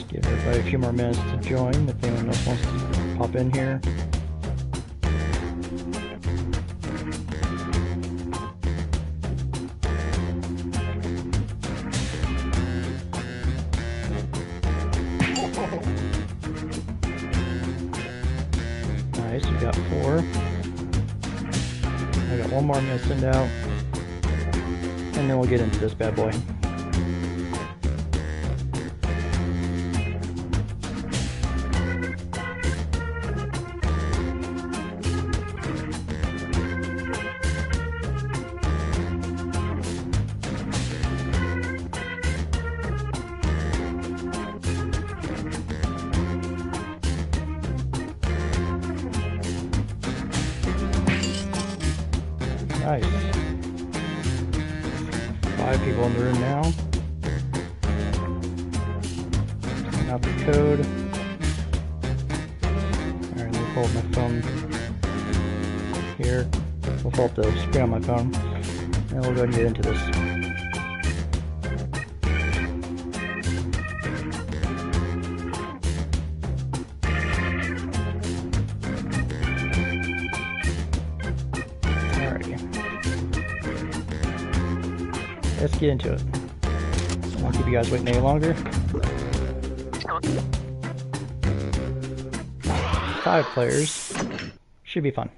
Speaker 1: Give everybody a few more minutes to join if anyone else wants to pop in here. Nice, we got 4. I got one more I'm going to send out, and then we'll get into this bad boy. Nice. 5 people in the room now. Send out the code. Alright, let me pull up my phone here. We'll pull up the screen on my phone. And we'll go ahead and get into this. Let's get into it. I won't keep you guys waiting any longer. 5 players. Should be fun.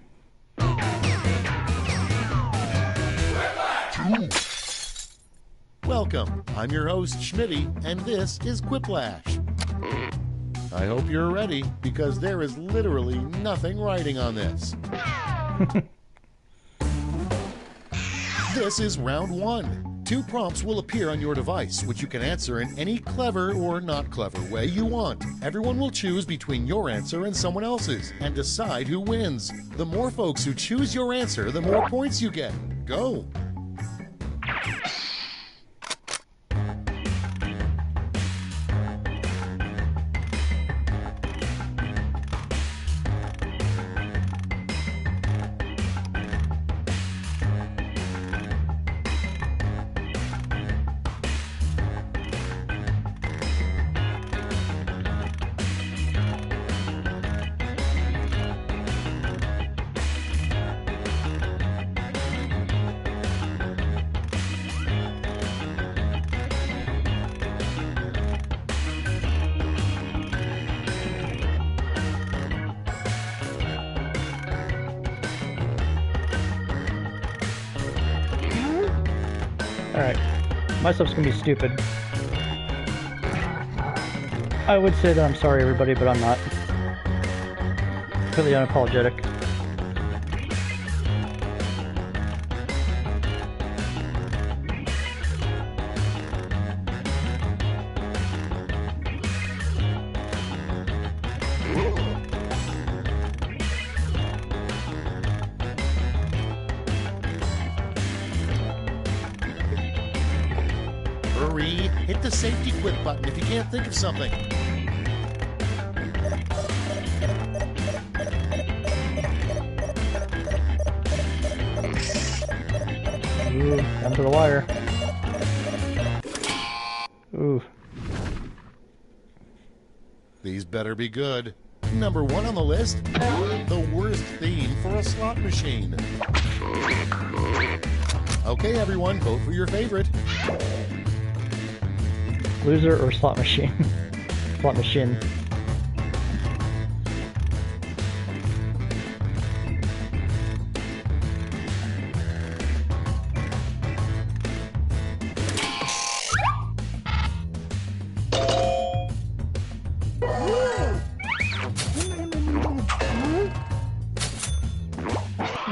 Speaker 4: Welcome. I'm your host, Schmitty, and this is Quiplash. I hope you're ready, because there is literally nothing writing on this. This is round 1. 2 prompts will appear on your device, which you can answer in any clever or not clever way you want. Everyone will choose between your answer and someone else's, and decide who wins. The more folks who choose your answer, the more points you get. Go!
Speaker 1: My stuff's gonna be stupid. I would say that I'm sorry, everybody, but I'm not. Completely unapologetic.
Speaker 4: Hurry, hit the safety quit button if you can't think of something.
Speaker 1: Ooh, down to the wire. Ooh.
Speaker 4: These better be good. Number 1 on the list, the worst theme for a slot machine. Okay, everyone, vote for your favorite.
Speaker 1: Loser or slot machine? Slot machine.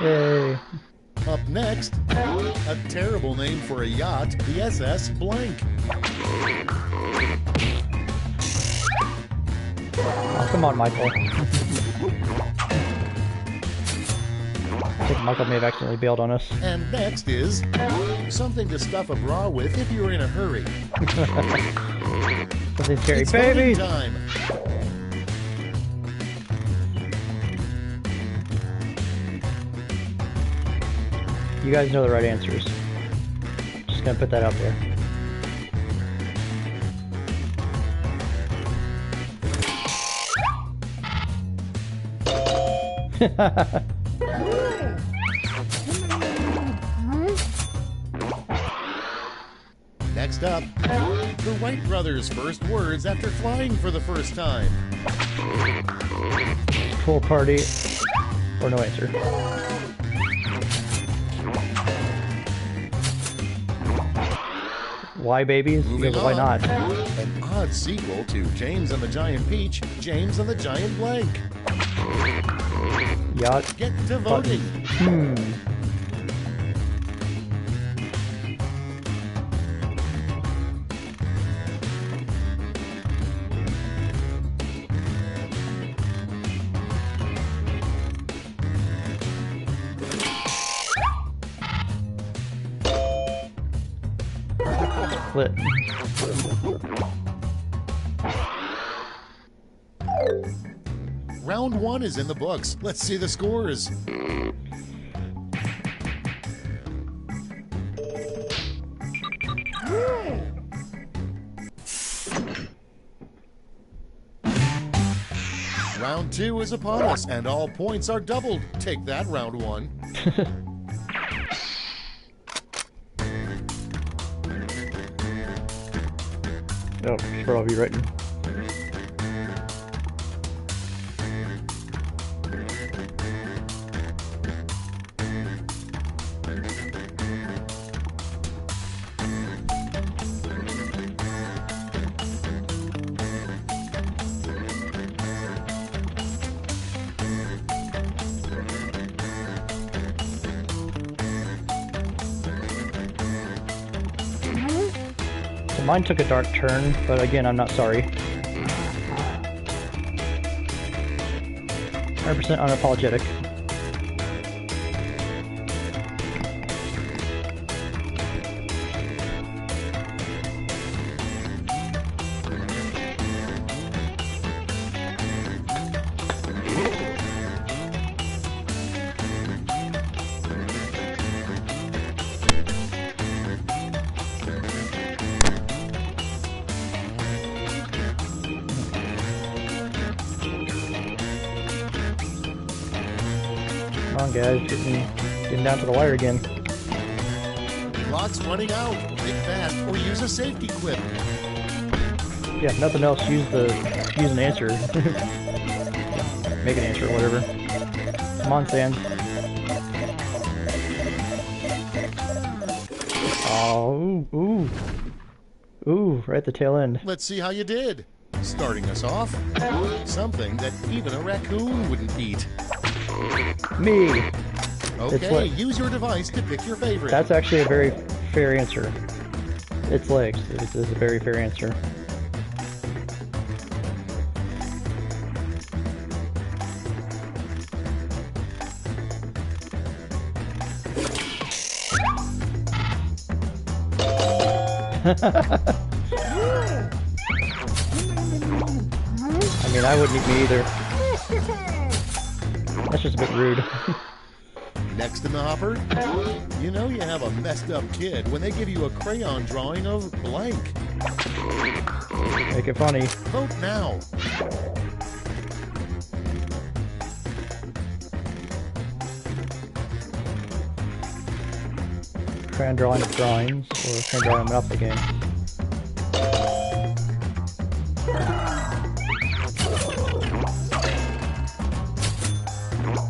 Speaker 1: Yay.
Speaker 4: Up next, a terrible name for a yacht, the SS Blank.
Speaker 1: Oh, come on, Michael. I think Michael may have accidentally bailed on us.
Speaker 4: And next is something to stuff a bra with if you're in a hurry.
Speaker 1: Something scary.
Speaker 4: It's
Speaker 1: Baby!
Speaker 4: voting time.
Speaker 1: You guys know the right answers. Just gonna put that out there.
Speaker 4: Next up, the Wright brothers' first words after flying for the first time.
Speaker 1: Pool party. Or no answer. Why babies?
Speaker 4: Moving
Speaker 1: Because why
Speaker 4: on.
Speaker 1: not?
Speaker 4: An odd sequel to James and the Giant Peach, James and the Giant Blank.
Speaker 1: Yacht.
Speaker 4: Get to voting.
Speaker 1: Split.
Speaker 4: Round 1 is in the books. Let's see the scores. Round 2 is upon us, and all points are doubled. Take that, round 1.
Speaker 1: Oh, sure, I'll be written. So mine took a dark turn, but again, I'm not sorry. 100% unapologetic. Come on, guys, getting down to the wire again.
Speaker 4: Clock's running out. Think fast or use a safety quip.
Speaker 1: Yeah, if nothing else, use an answer. Make an answer or whatever. Come on, Sam. Oh, ooh. Ooh, right at the tail end.
Speaker 4: Let's see how you did. Starting us off, something that even a raccoon wouldn't eat.
Speaker 1: Me!
Speaker 4: Okay, use your device to pick your favorite.
Speaker 1: That's actually a very fair answer. It's legs. It's a very fair answer. I mean, I wouldn't eat me either. That's just a bit rude.
Speaker 4: Next in the hopper, you know you have a messed up kid when they give you a crayon drawing of blank.
Speaker 1: Make it funny.
Speaker 4: Vote now.
Speaker 1: Crayon drawing of drawings, or crayon drawing of Monopoly game.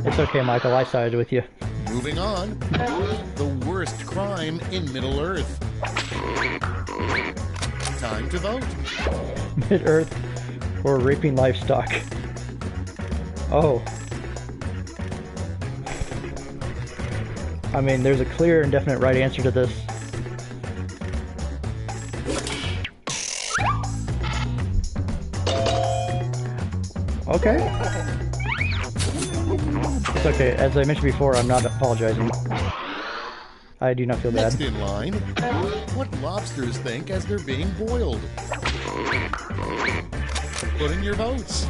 Speaker 1: It's okay, Michael, I sided with you.
Speaker 4: Moving on, the worst crime in Middle-earth. Time to vote.
Speaker 1: Mid-Earth or raping livestock. Oh. I mean, there's a clear and definite right answer to this. Okay. It's okay. As I mentioned before, I'm not apologizing. I do not feel bad.
Speaker 4: Next in line, what lobsters think as they're being boiled? Put in your votes.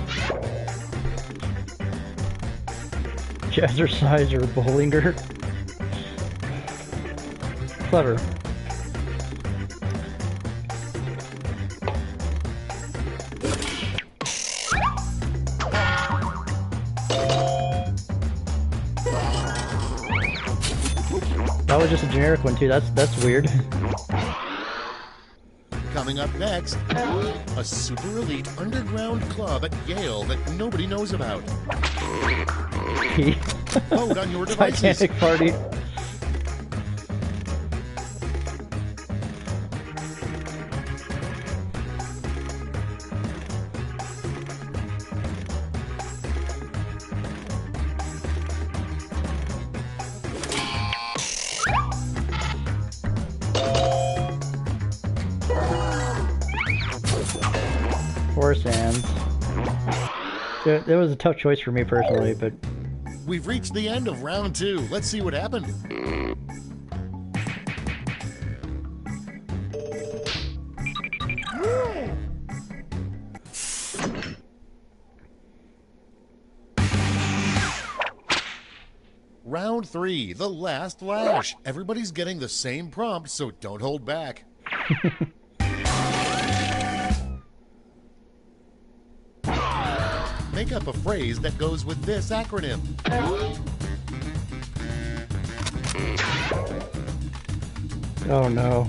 Speaker 1: Jazzercise or Bollinger? Clever. That was just a generic one too. That's weird.
Speaker 4: Coming up next, a super elite underground club at Yale that nobody knows about. Vote on your devices.
Speaker 1: Titanic party. Forest Sands. It was a tough choice for me personally, but
Speaker 4: We've reached the end of round 2. Let's see what happened. Round 3, the last lash. Everybody's getting the same prompt, so don't hold back. Make up a phrase that goes with this acronym.
Speaker 1: oh no.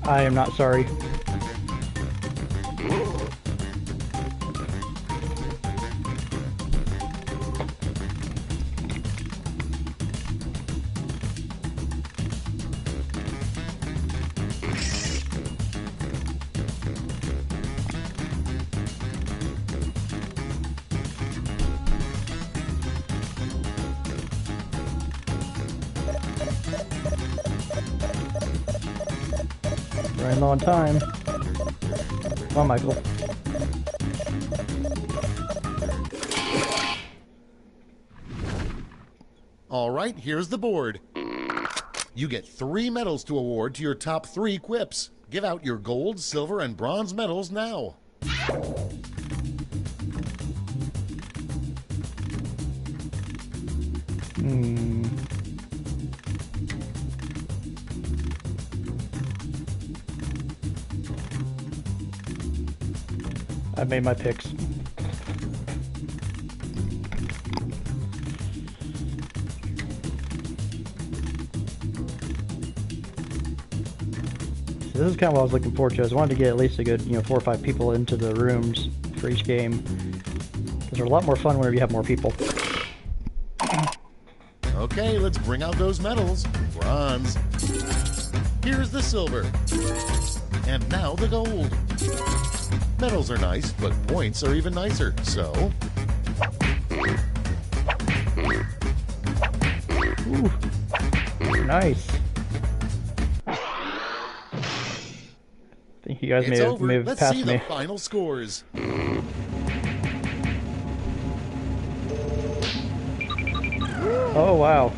Speaker 1: I am not sorry. Running low on time. Come on, Michael.
Speaker 4: All right, here's the board. You get 3 medals to award to your top 3 quips. Give out your gold, silver, and bronze medals now.
Speaker 1: I made my picks. this is kind of what I was looking forward to. I was wanted to get at least a good, 4 or 5 people into the rooms for each game. Because they're a lot more fun whenever you have more people.
Speaker 4: Okay, let's bring out those medals. Bronze. Here's the silver. And now the gold. Medals are nice, but points are even nicer. So...
Speaker 1: Ooh. Nice. I think you guys may have
Speaker 4: Let's
Speaker 1: passed
Speaker 4: see
Speaker 1: me.
Speaker 4: the final scores.
Speaker 1: Oh, wow.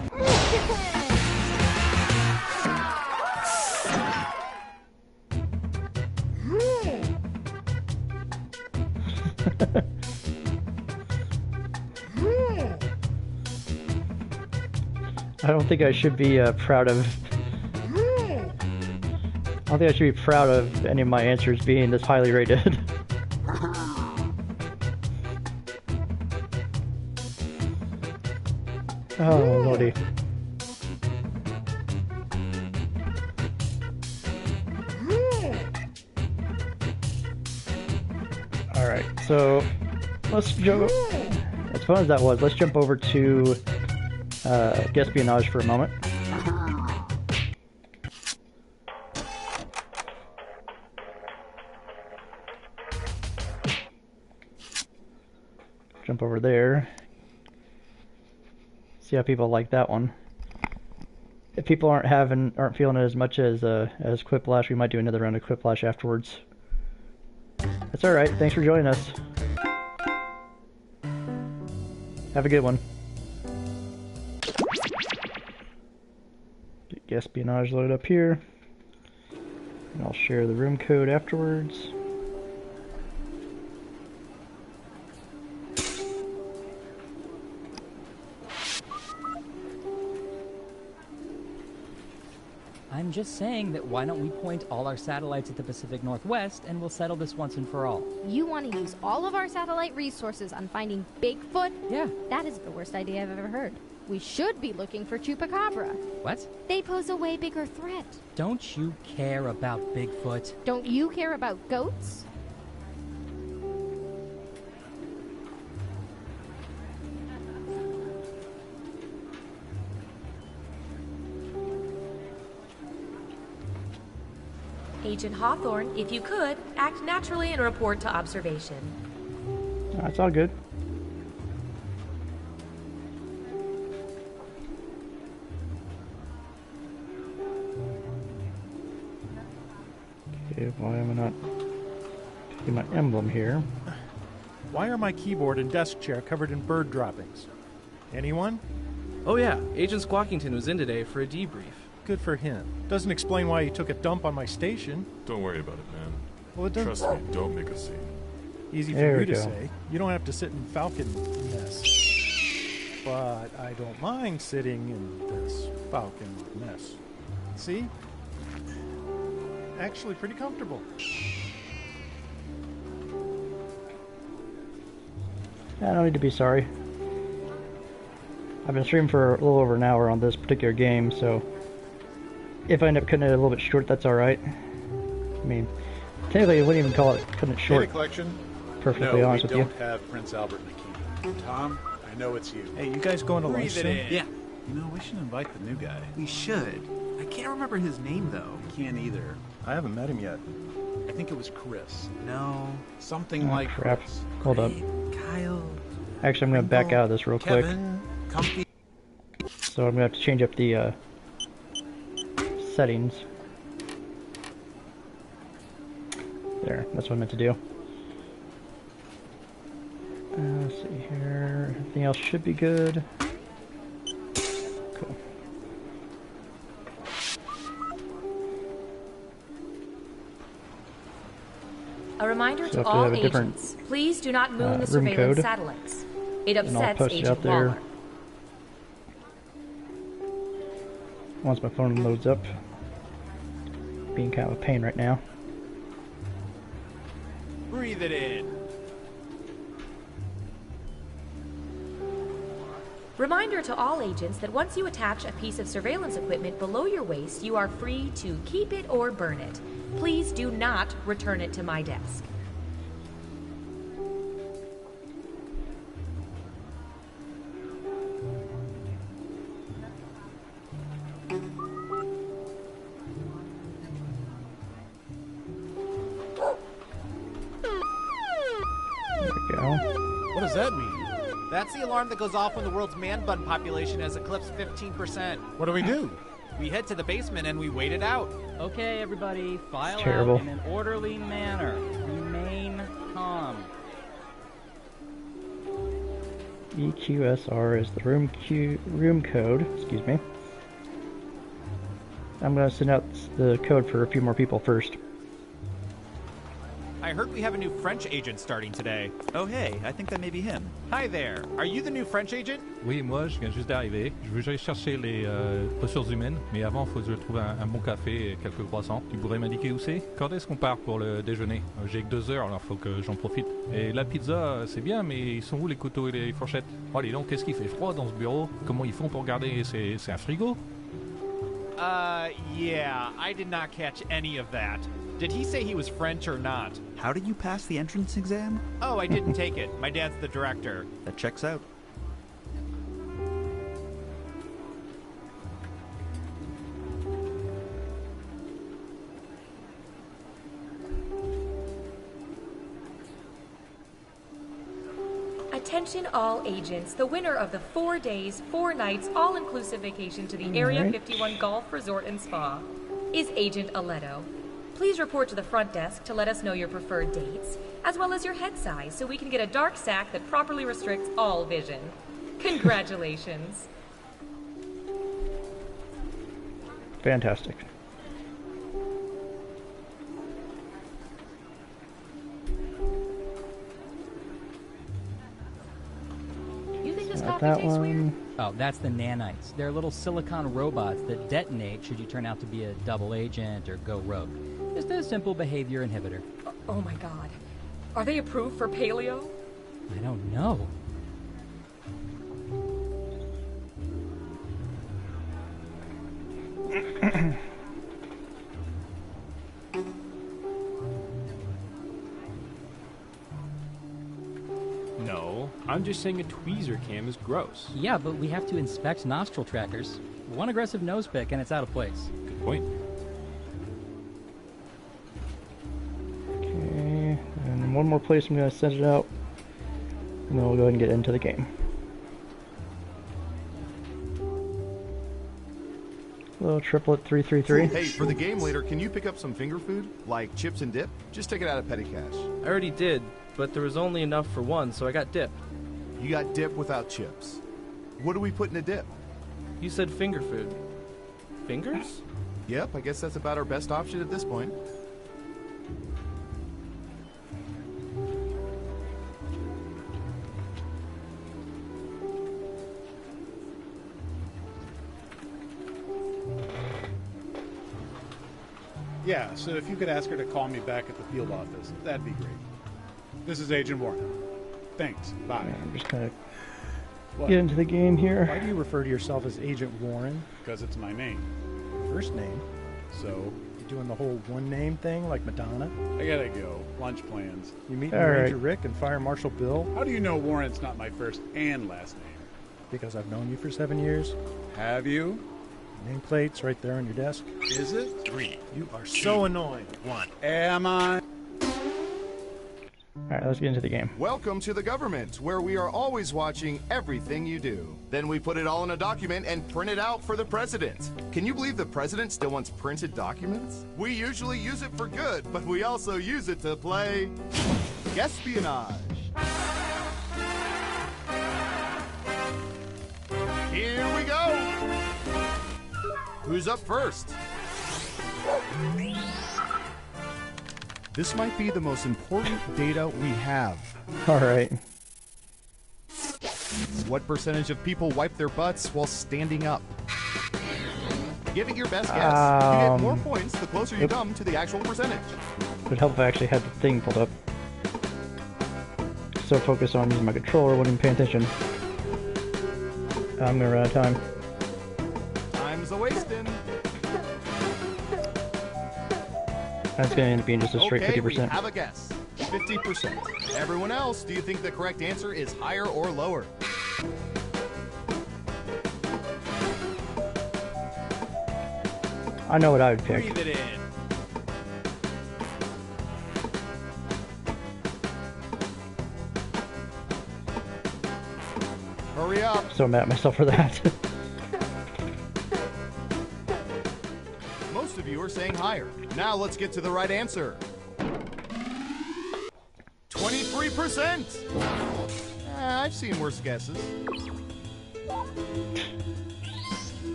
Speaker 1: I don't think I should be proud of... I don't think I should be proud of any of my answers being this highly rated. Oh, lordy. Alright, so let's jump... As fun as that was, let's jump over to espionage for a moment. Jump over there. See how people like that one. If people aren't feeling it as much as Quiplash, we might do another round of Quiplash afterwards. That's alright, thanks for joining us. Have a good one. Get espionage loaded up here. And I'll share the room code afterwards.
Speaker 5: I'm just saying that why don't we point all our satellites at the Pacific Northwest and we'll settle this once and for all.
Speaker 6: You want to use all of our satellite resources on finding Bigfoot?
Speaker 5: Yeah.
Speaker 6: That is the worst idea I've ever heard. We should be looking for Chupacabra.
Speaker 5: What?
Speaker 6: They pose a way bigger threat.
Speaker 5: Don't you care about Bigfoot?
Speaker 6: Don't you care about goats?
Speaker 7: Agent Hawthorne, if you could, act naturally and report to observation.
Speaker 1: That's all good. Okay, why am I not taking my emblem here?
Speaker 8: Why are my keyboard and desk chair covered in bird droppings? Anyone?
Speaker 9: Oh yeah, Agent Squawkington was in today for a debrief.
Speaker 8: Good for him. Doesn't explain why he took a dump on my station.
Speaker 10: Don't worry about it, man.
Speaker 8: Well, it doesn't.
Speaker 10: Trust me, don't make a scene.
Speaker 8: Easy
Speaker 1: There
Speaker 8: for
Speaker 1: we
Speaker 8: you to
Speaker 1: go.
Speaker 8: say. You don't have to sit in Falcon mess. But I don't mind sitting in this Falcon mess. See? Actually pretty comfortable.
Speaker 1: I don't need to be sorry. I've been streaming for a little over an hour on this particular game, so if I end up cutting it a little bit short, that's alright. I mean, technically I wouldn't even call it cutting it short.
Speaker 11: Data collection?
Speaker 1: Perfectly
Speaker 11: no,
Speaker 1: honest
Speaker 11: we
Speaker 1: with you.
Speaker 11: don't have Prince Albert Nikki. Tom, I know it's you.
Speaker 8: Hey, you guys going to lunch soon?
Speaker 12: Yeah. You know, we should invite the new guy. We should. I can't remember his name, though.
Speaker 11: I can't either.
Speaker 8: I haven't met him yet.
Speaker 11: I think it was Chris.
Speaker 12: No.
Speaker 11: Something
Speaker 1: Oh,
Speaker 11: like
Speaker 1: crap.
Speaker 11: Chris.
Speaker 1: Hold up.
Speaker 12: Kyle.
Speaker 1: Actually, I'm going to back out of this real quick.
Speaker 12: Kevin. Comfy.
Speaker 1: So I'm going to have to change up the settings. There, that's what I meant to do. Let's see here. Everything else should be good. Cool.
Speaker 7: A reminder
Speaker 1: So
Speaker 7: to
Speaker 1: if we
Speaker 7: all
Speaker 1: have a different,
Speaker 7: agents, please do not moon the
Speaker 1: room
Speaker 7: surveillance
Speaker 1: code,
Speaker 7: satellites. It
Speaker 1: and I'll
Speaker 7: upsets
Speaker 1: post it
Speaker 7: Agent
Speaker 1: out there
Speaker 7: Waller.
Speaker 1: once my phone loads up. Being kind of a pain right now.
Speaker 12: Breathe it in.
Speaker 7: Reminder to all agents that once you attach a piece of surveillance equipment below your waist, you are free to keep it or burn it. Please do not return it to my desk.
Speaker 13: What does that mean? That's the alarm that goes off when the world's man bun population has eclipsed 15%.
Speaker 8: What do we do?
Speaker 13: We head to the basement and we wait it out.
Speaker 5: Okay, everybody, file
Speaker 1: terrible.
Speaker 5: out in an orderly manner. Remain calm.
Speaker 1: EQSR is the room code. Excuse me. I'm gonna send out the code for a few more people first.
Speaker 13: I heard we have a new French agent starting today.
Speaker 12: Oh hey, I think that may be him.
Speaker 13: Hi there. Are you the new French agent?
Speaker 14: Oui, moi, je viens juste d'arriver. Je veux juste chercher les ressources humaines, mais avant, il faut que je trouve un bon café et quelques croissants. Tu pourrais m'indiquer où c'est? Quand est-ce qu'on part pour le déjeuner? J'ai que 2 heures, alors faut que j'en profite. Et la pizza, c'est bien, mais ils sont où les couteaux et les fourchettes? Oh, allez donc, qu'est-ce qu'il fait froid dans ce bureau? Comment ils font pour garder? C'est un frigo?
Speaker 13: Yeah, I did not catch any of that. Did he say he was French or not?
Speaker 12: How did you pass the entrance exam?
Speaker 13: Oh, I didn't take it. My dad's the director.
Speaker 12: That checks out.
Speaker 7: Attention all agents, the winner of the 4 days, 4 nights, all-inclusive vacation to the Area 51 Golf Resort and Spa is Agent Aletto. Please report to the front desk to let us know your preferred dates, as well as your head size, so we can get a dark sack that properly restricts all vision. Congratulations.
Speaker 1: Fantastic.
Speaker 7: You think this
Speaker 1: Not
Speaker 7: coffee
Speaker 1: that
Speaker 7: tastes weird?
Speaker 1: one.
Speaker 5: Oh, that's the nanites. They're little silicon robots that detonate should you turn out to be a double agent or go rogue. Just a simple behavior inhibitor.
Speaker 7: Oh my god. Are they approved for paleo?
Speaker 5: I don't know.
Speaker 15: No, I'm just saying a tweezer cam is gross.
Speaker 5: Yeah, but we have to inspect nostril trackers. One aggressive nose pick and it's out of place.
Speaker 15: Good point.
Speaker 1: Okay, and one more place I'm going to send it out, and then we'll go ahead and get into the game. Little triplet 333.
Speaker 16: Hey, for the game later, can you pick up some finger food? Like chips and dip? Just take it out of petty cash.
Speaker 9: I already did, but there was only enough for one, so I got dip.
Speaker 16: You got dip without chips. What do we put in a dip?
Speaker 9: You said finger food. Fingers?
Speaker 16: Yep, I guess that's about our best option at this point.
Speaker 11: Yeah, so if you could ask her to call me back at the field office, that'd be great. This is Agent Warren. Thanks. Bye.
Speaker 1: Yeah, I'm just going to get into the game here.
Speaker 8: Why do you refer to yourself as Agent Warren?
Speaker 11: Because it's my name.
Speaker 8: First name.
Speaker 11: So?
Speaker 8: You doing the whole one name thing like Madonna?
Speaker 11: I gotta go. Lunch plans.
Speaker 8: You meeting Ranger Rick and Fire Marshal Bill?
Speaker 11: How do you know Warren's not my first and last name?
Speaker 8: Because I've known you for 7 years.
Speaker 11: Have you?
Speaker 8: Nameplate's right there on your desk.
Speaker 11: Is it?
Speaker 12: 3.
Speaker 8: You are so annoying.
Speaker 12: 1.
Speaker 11: Am I?
Speaker 1: Alright, let's get into the game.
Speaker 16: Welcome to the government, where we are always watching everything you do. Then we put it all in a document and print it out for the president. Can you believe the president still wants printed documents? We usually use it for good, but we also use it to play espionage. Here we go! Who's up first? This might be the most important data we have.
Speaker 1: Alright.
Speaker 16: What percentage of people wipe their butts while standing up? Give it your best guess. You get more points the closer you come to the actual percentage.
Speaker 1: It would help if I actually had the thing pulled up. So focused on using my controller, wasn't even paying attention. I'm gonna run out of time.
Speaker 16: Time's a wasting.
Speaker 1: That's gonna end up being just a straight
Speaker 16: Okay,
Speaker 1: 50%.
Speaker 16: we have a guess. 50%. Everyone else, do you think the correct answer is higher or lower?
Speaker 1: I know what I would pick.
Speaker 13: Breathe it in.
Speaker 16: Hurry up.
Speaker 1: So mad at myself for that.
Speaker 16: Most of you are saying higher. Now let's get to the right answer. 23%. I've seen worse guesses.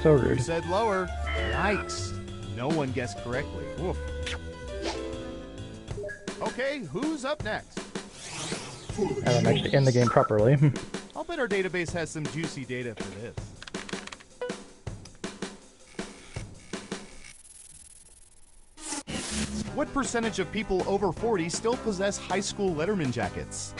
Speaker 1: So
Speaker 16: You
Speaker 1: rude.
Speaker 16: said lower. Yikes. No one guessed correctly. Woof. Okay, who's up next?
Speaker 1: And I'm actually in the game properly.
Speaker 16: I'll bet our database has some juicy data for this. What percentage of people over 40 still possess high school Letterman jackets?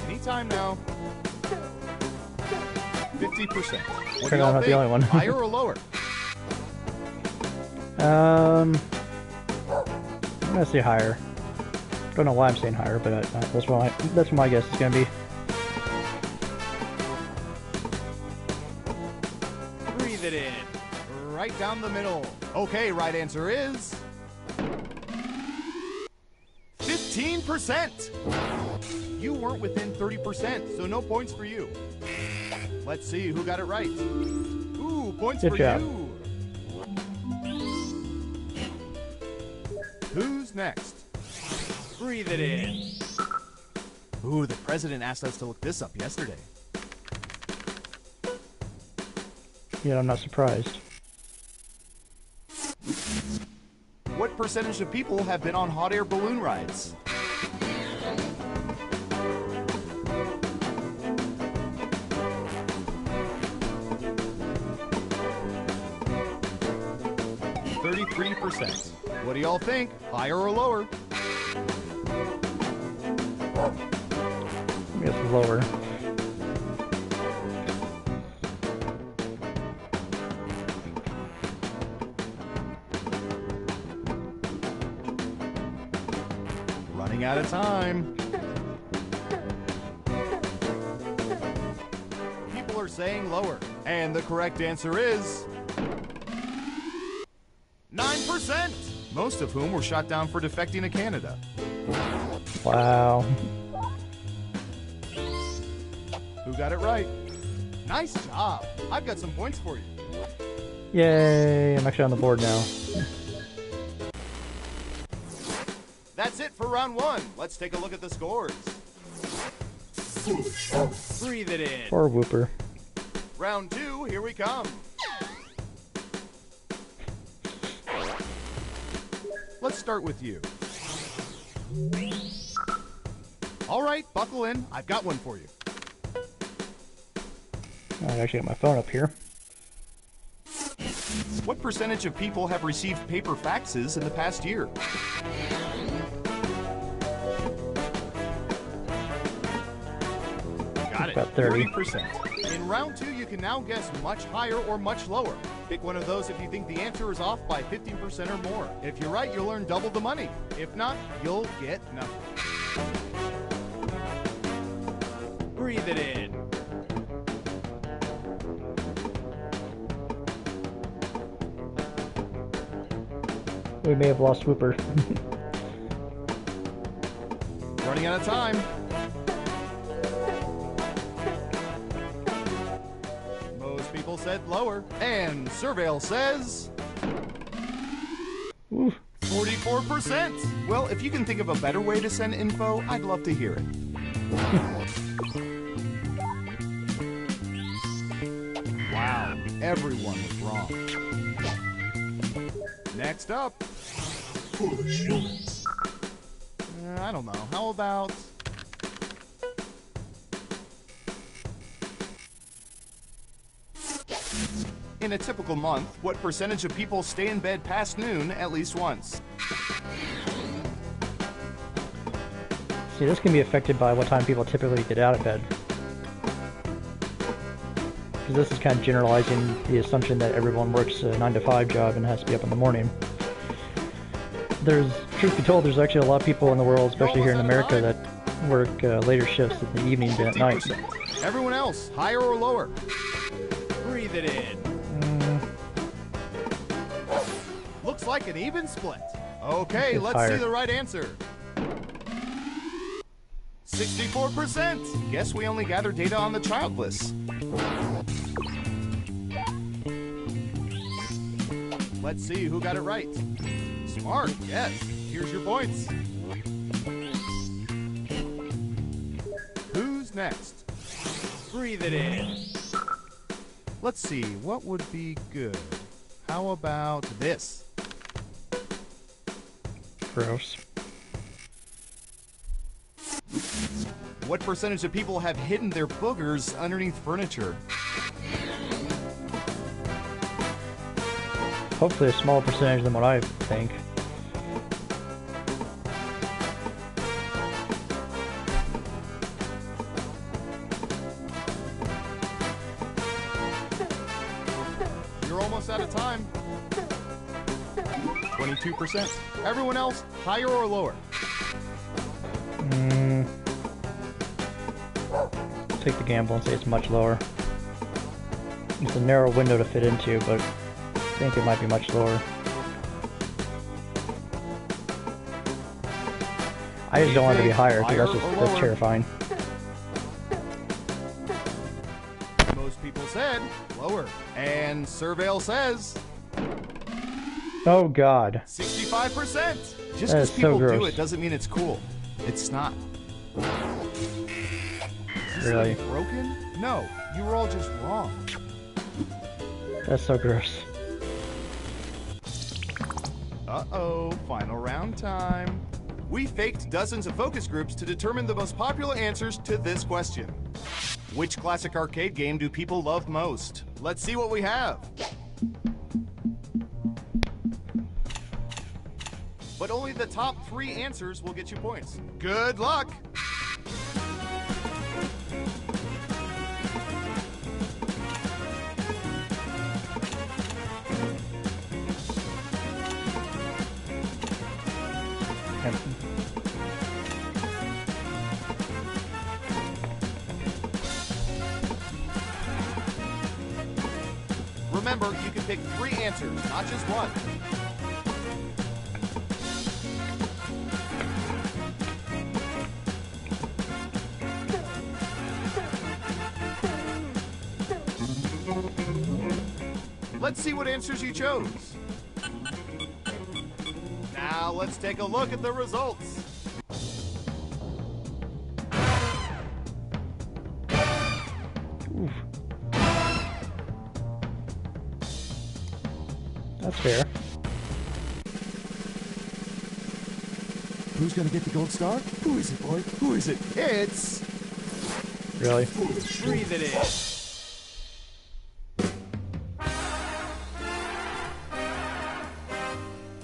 Speaker 16: Anytime now. 50%. What do
Speaker 1: Sure, I'm
Speaker 16: y'all
Speaker 1: not the
Speaker 16: think?
Speaker 1: only one.
Speaker 16: Higher or lower?
Speaker 1: I'm gonna say higher. Don't know why I'm saying higher, but that's what my guess is gonna be.
Speaker 16: Breathe it in. Right down the middle. Okay, right answer is 15%. You weren't within 30%, so no points for you. Let's see who got it right. Ooh, points
Speaker 1: Good
Speaker 16: for
Speaker 1: job.
Speaker 16: you. Who's next? Breathe it in. Ooh, the president asked us to look this up yesterday.
Speaker 1: Yeah, I'm not surprised.
Speaker 16: What percentage of people have been on hot air balloon rides? %. What do y'all think? Higher or lower?
Speaker 1: I guess lower.
Speaker 16: Running out of time. People are saying lower. And the correct answer is 9%. Most of whom were shot down for defecting to Canada.
Speaker 1: Wow.
Speaker 16: Who got it right? Nice job. I've got some points for you.
Speaker 1: Yay, I'm actually on the board now.
Speaker 16: That's it for round one. Let's take a look at the scores. Breathe it in.
Speaker 1: Poor Whooper.
Speaker 16: Round two, here we come. Let's start with you. All right, buckle in. I've got one for you.
Speaker 1: I actually got my phone up here.
Speaker 16: What percentage of people have received paper faxes in the past year? Got it.
Speaker 1: About 30.
Speaker 16: 30%. In round two, you can now guess much higher or much lower. Pick one of those if you think the answer is off by 15% or more. If you're right, you'll earn double the money. If not, you'll get nothing. Breathe it in.
Speaker 1: We may have lost Whooper.
Speaker 16: Running out of time. Most people said lower. And Surveil says 44%. Well, if you can think of a better way to send info, I'd love to hear it. Wow, everyone was wrong. Next up. I don't know. How about In a typical month, what percentage of people stay in bed past noon at least once?
Speaker 1: See, this can be affected by what time people typically get out of bed. Because this is kind of generalizing the assumption that everyone works a 9-to-5 job and has to be up in the morning. Truth be told, there's actually a lot of people in the world, especially here in America, that work later shifts in the evening than at night.
Speaker 16: Everyone else, higher or lower?
Speaker 13: Breathe it in. Looks like an even split.
Speaker 16: Okay,
Speaker 1: It's
Speaker 16: let's
Speaker 1: higher.
Speaker 16: see the right answer. 64%. Guess we only gather data on the childless. Let's see who got it right. Smart, yes. Here's your points. Who's next?
Speaker 13: Breathe it in.
Speaker 16: Let's see, what would be good? How about this?
Speaker 1: Gross.
Speaker 16: What percentage of people have hidden their boogers underneath furniture?
Speaker 1: Hopefully a smaller percentage than what I think.
Speaker 16: You're almost out of time. 22%. Everyone else, higher or lower?
Speaker 1: Take the gamble and say it's much lower. It's a narrow window to fit into, but I think it might be much lower. I just don't want it to be higher, because that's terrifying.
Speaker 16: Most people said lower. And Surveil says
Speaker 1: Oh god.
Speaker 16: 65%. Just
Speaker 1: That
Speaker 16: because
Speaker 1: is so
Speaker 16: people do
Speaker 1: gross.
Speaker 16: it doesn't mean it's cool. It's not. Is this
Speaker 1: Really?
Speaker 16: thing broken? No, you were all just wrong.
Speaker 1: That's so gross.
Speaker 16: Uh-oh, final round time. We faked dozens of focus groups to determine the most popular answers to this question. Which classic arcade game do people love most? Let's see what we have. But only the top 3 answers will get you points. Good luck! Remember, you can pick 3 answers, not just one. Let's see what answers you chose. Now let's take a look at the results.
Speaker 1: Oof. That's fair.
Speaker 16: Who's gonna get the gold star? Who is it, boy? Who is it? It's...
Speaker 1: Really?
Speaker 13: Breathe it in.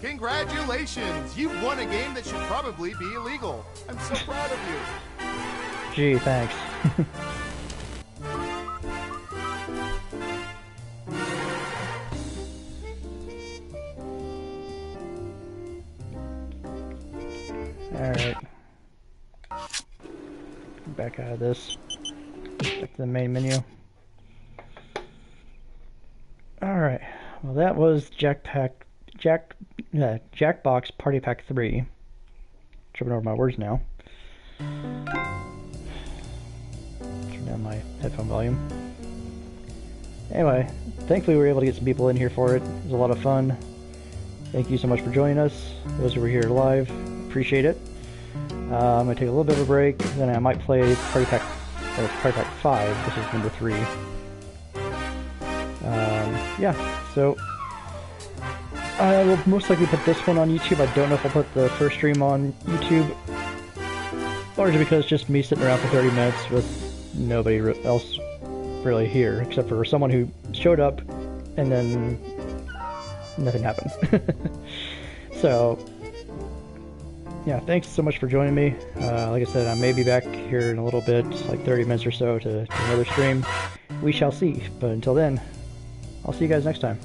Speaker 16: Congratulations! You've won a game that should probably be illegal. I'm so proud of you.
Speaker 1: Gee, thanks. Alright. Back out of this. Back to the main menu. Alright. Well, that was JackBox Party Pack 3. Tripping over my words now. Turn down my headphone volume. Anyway, thankfully we were able to get some people in here for it. It was a lot of fun. Thank you so much for joining us. Those who were here live, appreciate it. I'm going to take a little bit of a break, then I might play Party Pack 5, which is number 3. Yeah, so I will most likely put this one on YouTube. I don't know if I'll put the first stream on YouTube, largely because it's just me sitting around for 30 minutes with nobody else really here, except for someone who showed up and then nothing happened. So, yeah, thanks so much for joining me. Like I said, I may be back here in a little bit, like 30 minutes or so, to another stream. We shall see. But until then, I'll see you guys next time.